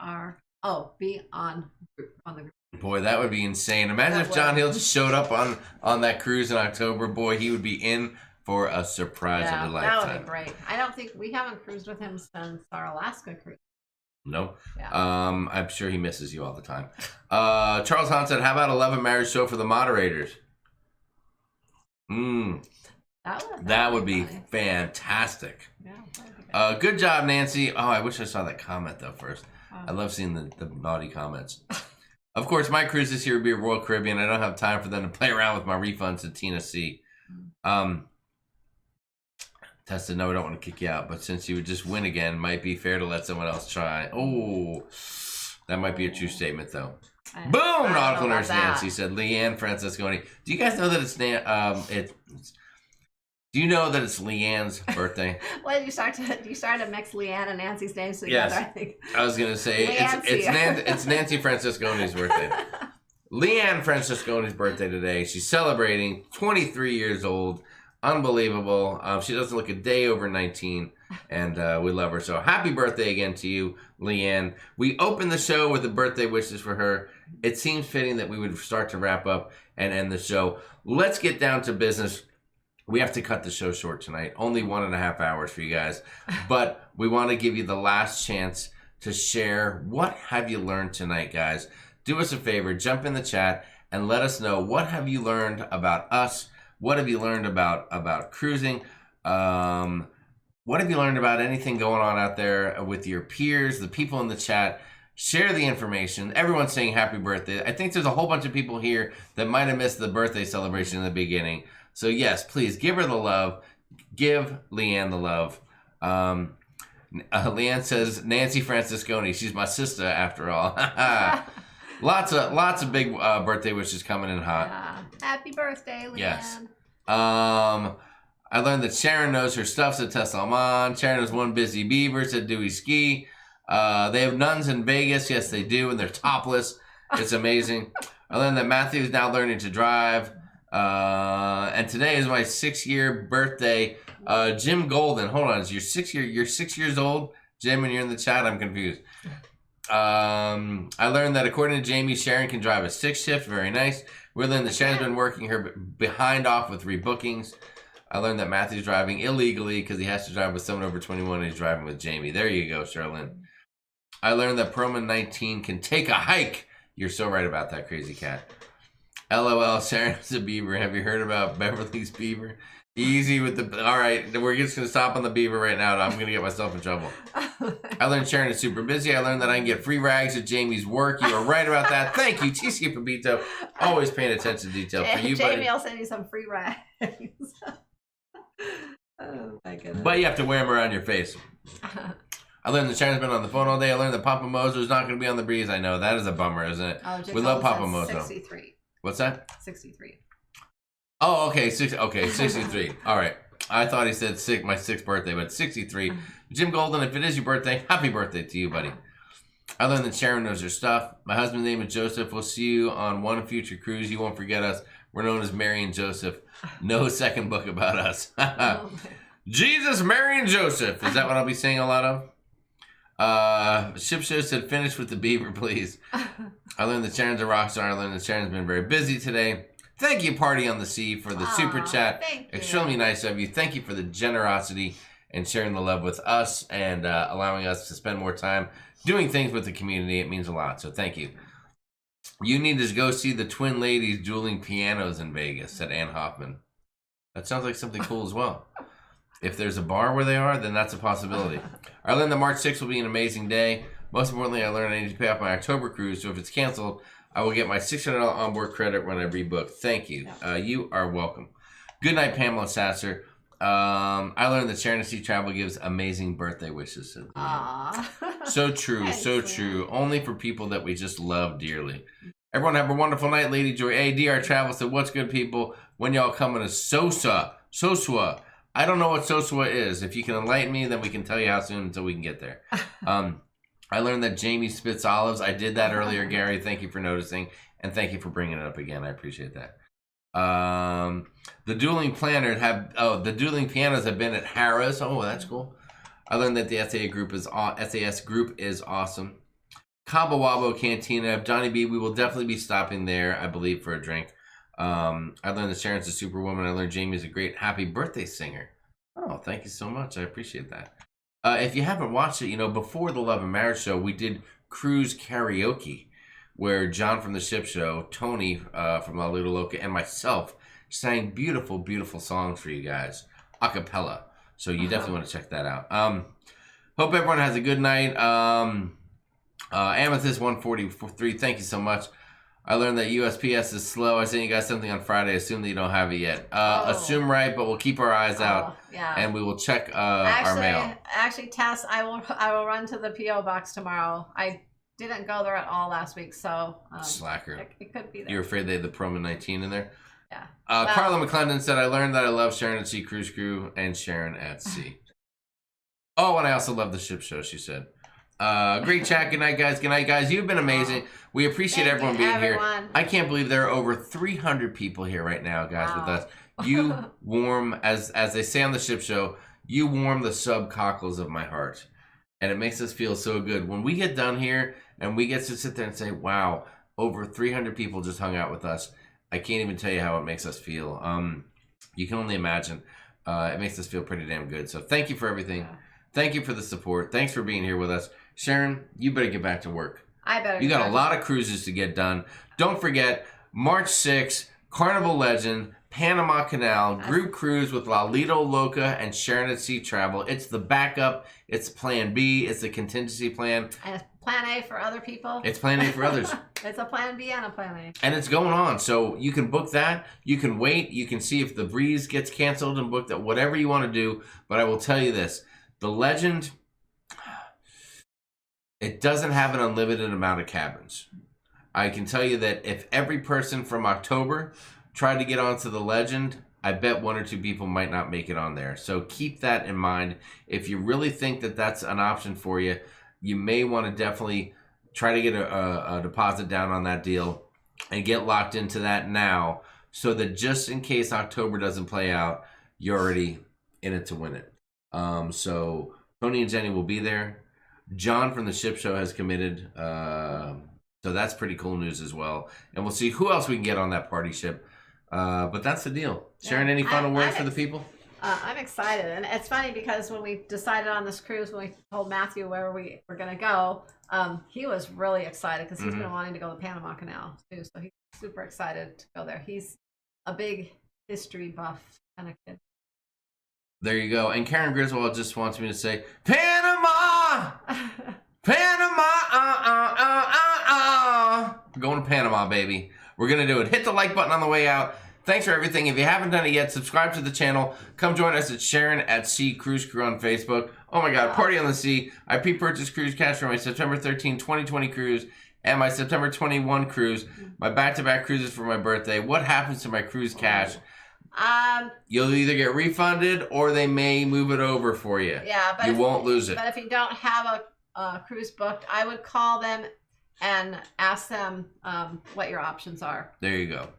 the group. Boy, that would be insane. Imagine if John Hill just showed up on that cruise in October. Boy, he would be in for a surprise of a lifetime. That would be great. I don't think we haven't cruised with him since our Alaska cruise. No. Yeah. I'm sure he misses you all the time. Charles Hahn said, how about a Love and Marriage show for the moderators? That would be fantastic. Yeah, good job, Nancy. Oh, I wish I saw that comment though first. I love seeing the naughty comments. Of course, my cruise this year would be a Royal Caribbean. I don't have time for them to play around with my refunds to Tina C. Tessa, no, I don't want to kick you out, but since you would just win again, might be fair to let someone else try. Oh, that might be a true statement though. Boom! Nautical Nurse Nancy said, Leanne Francesconi. Do you guys know that do you know that it's Leanne's birthday? Well, you start to mix Leanne and Nancy's names together, yes. I think. I was going to say, it's Nancy Francesconi's birthday. Leanne Francesconi's birthday today. She's celebrating 23 years old. Unbelievable. She doesn't look a day over 19, and we love her. So happy birthday again to you, Leanne. We opened the show with the birthday wishes for her. It seems fitting that we would start to wrap up and end the show. Let's get down to business. We have to cut the show short tonight. Only 1.5 hours for you guys. But we want to give you the last chance to share what have you learned tonight, guys. Do us a favor. Jump in the chat and let us know what have you learned about us. What have you learned about cruising? What have you learned about anything going on out there with your peers, the people in the chat? Share the information. Everyone's saying happy birthday. I think there's a whole bunch of people here that might have missed the birthday celebration in the beginning. So yes, please give her the love. Give Leanne the love. Leanne says, Nancy Francesconi. She's my sister after all. Lots of big birthday wishes coming in hot. Happy birthday, Leanne. Yes. I learned that Sharon knows her stuff, said Tess Alman. Sharon is one busy beaver, said Dewey Ski. They have nuns in Vegas. Yes, they do, and they're topless. It's amazing. I learned that Matthew is now learning to drive. And today is my 6-year birthday. Jim Golden, hold on, you're 6 years old, Jim, and you're in the chat. I'm confused. I learned that according to Jamie, Sharon can drive a 6 shift. Very nice. We learned that Sharon's been working her behind off with rebookings. I learned that Matthew's driving illegally because he has to drive with someone over 21 and he's driving with Jamie. There you go, Charlene. I learned that Proman 19 can take a hike. You're so right about that, crazy cat. LOL, Sharon's a beaver. Have you heard about Beverly's beaver? Easy with the... All right, we're just going to stop on the beaver right now. I'm going to get myself in trouble. I learned Sharon is super busy. I learned that I can get free rags at Jamie's work. You were right about that. Thank you, TC Pabito. Always paying attention to detail. For you, Jamie, buddy. I'll send you some free rags. Oh, my goodness. But you have to wear them around your face. I learned that Sharon's been on the phone all day. I learned that Papa Mozo is not going to be on the breeze. I know. That is a bummer, isn't it? Oh, we love Papa Mozo. 63. What's that? 63. Oh, okay. 63. All right. I thought he said my 6th birthday, but 63. Jim Golden, if it is your birthday, happy birthday to you, buddy. I learned that Sharon knows her stuff. My husband's name is Joseph. We'll see you on one future cruise. You won't forget us. We're known as Mary and Joseph. No second book about us. Jesus, Mary, and Joseph. Is that what I'll be saying a lot of? Ship Show said, finish with the beaver, please. I learned that Sharon's a rock star. I learned that Sharon's been very busy today. Thank you, Party on the Sea, for the super chat. Extremely nice of you. Thank you for the generosity and sharing the love with us and allowing us to spend more time doing things with the community. It means a lot, so thank you. You need to go see the twin ladies dueling pianos in Vegas, said Ann Hoffman. That sounds like something cool as well. If there's a bar where they are, then that's a possibility. I learned that March 6th will be an amazing day. Most importantly, I learned I need to pay off my October cruise, so if it's canceled, I will get my $600 onboard credit when I rebook. Thank you. You are welcome. Good night, Pamela Sasser. I learned that Sharonatsea Travel gives amazing birthday wishes. So true, so true. Only for people that we just love dearly. Everyone have a wonderful night. Lady Joy A. DR Travel said, what's good, people? When y'all coming to Sosua? I don't know what Sosua is. If you can enlighten me, then we can tell you how soon until we can get there. I learned that Jamie spits olives. I did that earlier, Gary. Thank you for noticing. And thank you for bringing it up again. I appreciate that. The dueling pianos have been at Harrah's. Oh, that's cool. I learned that the SAS group is awesome. Cabo Wabo Cantina. Johnny B, we will definitely be stopping there, I believe, for a drink. I learned that Sharon's a superwoman. I learned Jamie's a great happy birthday singer. Oh, thank you so much. I appreciate that. If you haven't watched it, before the Love and Marriage show, we did cruise karaoke, where John from the Ship Show, Tony from La Luda Loca, and myself sang beautiful, beautiful songs for you guys, a cappella. So you definitely want to check that out. Hope everyone has a good night. Amethyst 143, thank you so much. I learned that USPS is slow. I sent you guys something on Friday. Assume that you don't have it yet. Assume right, but we'll keep our eyes out, and we will check our mail. Actually, Tess, I will run to the P.O. box tomorrow. I didn't go there at all last week, so slacker. It could be there. You're afraid they had the Promo 19 in there? Yeah. Carla McClendon said, I learned that I love Sharonatsea Cruise Crew and Sharon at Sea. Oh, and I also love the Ship Show, she said. Great chat. Good night, guys. Good night, guys. You've been amazing. We appreciate everyone being here. I can't believe there are over 300 people here right now, guys, with us. You warm, as they say on the Ship Show, you warm the sub-cockles of my heart. And it makes us feel so good. When we get done here and we get to sit there and say, wow, over 300 people just hung out with us, I can't even tell you how it makes us feel. You can only imagine. It makes us feel pretty damn good. So thank you for everything. Thank you for the support. Thanks for being here with us. Sharon, you better get back to work. I better. You got a lot of cruises to get done. Don't forget, March 6th, Carnival Legend, Panama Canal, group cruise with La Lido Loca and Sharonatsea Travel. It's the backup. It's plan B. It's a contingency plan. And it's plan A for other people. It's plan A for others. It's a plan B and a plan A. And it's going on. So you can book that. You can wait. You can see if the Breeze gets canceled and book that. Whatever you want to do. But I will tell you this. The Legend, it doesn't have an unlimited amount of cabins. I can tell you that if every person from October tried to get onto the Legend, I bet 1 or 2 people might not make it on there. So keep that in mind. If you really think that that's an option for you, you may want to definitely try to get a deposit down on that deal and get locked into that now, so that just in case October doesn't play out, you're already in it to win it. So Tony and Jenny will be there. John from the Ship Show has committed, so that's pretty cool news as well. And we'll see who else we can get on that party ship. But that's the deal. Sharon, any final words for the people? I'm excited, and it's funny because when we decided on this cruise, when we told Matthew where we were going to go, he was really excited because he's been wanting to go to the Panama Canal too. So he's super excited to go there. He's a big history buff kind of kid. There you go. And Karen Griswold just wants me to say, Panama! Panama! We're going to Panama, baby. We're going to do it. Hit the like button on the way out. Thanks for everything. If you haven't done it yet, subscribe to the channel. Come join us at sharonatsea Cruise Crew on Facebook. Oh my God, Party on the Sea. I pre-purchased cruise cash for my September 13, 2020 cruise and my September 21 cruise. My back-to-back cruises for my birthday. What happens to my cruise cash? You'll either get refunded or they may move it over for you. Yeah, but you won't lose it. But if you don't have a cruise booked, I would call them and ask them what your options are. There you go.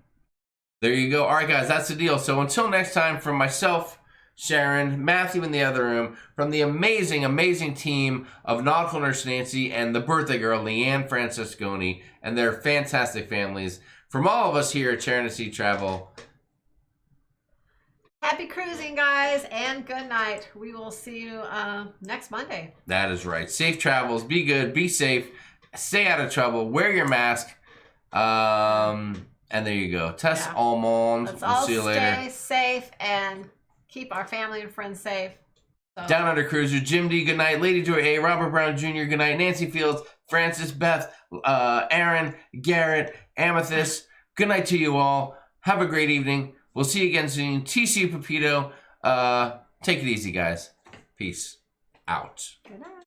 There you go. All right, guys, that's the deal. So until next time, from myself, Sharon, Matthew in the other room, from the amazing, amazing team of Nautical Nurse Nancy and the birthday girl, Leanne Francesconi, and their fantastic families, from all of us here at Sharon at Sea Travel, happy cruising, guys, and good night. We will see you next Monday. That is right. Safe travels. Be good. Be safe. Stay out of trouble. Wear your mask. And there you go. Tess Almond. Let's We'll all see you later. stay safe and keep our family and friends safe. So. Down Under Cruiser, Jim D, good night. Lady Joy A, Robert Brown Jr., good night. Nancy Fields, Francis, Beth, Aaron, Garrett, Amethyst, good night to you all. Have a great evening. We'll see you again soon. TC Pepito. Take it easy, guys. Peace out. Good night.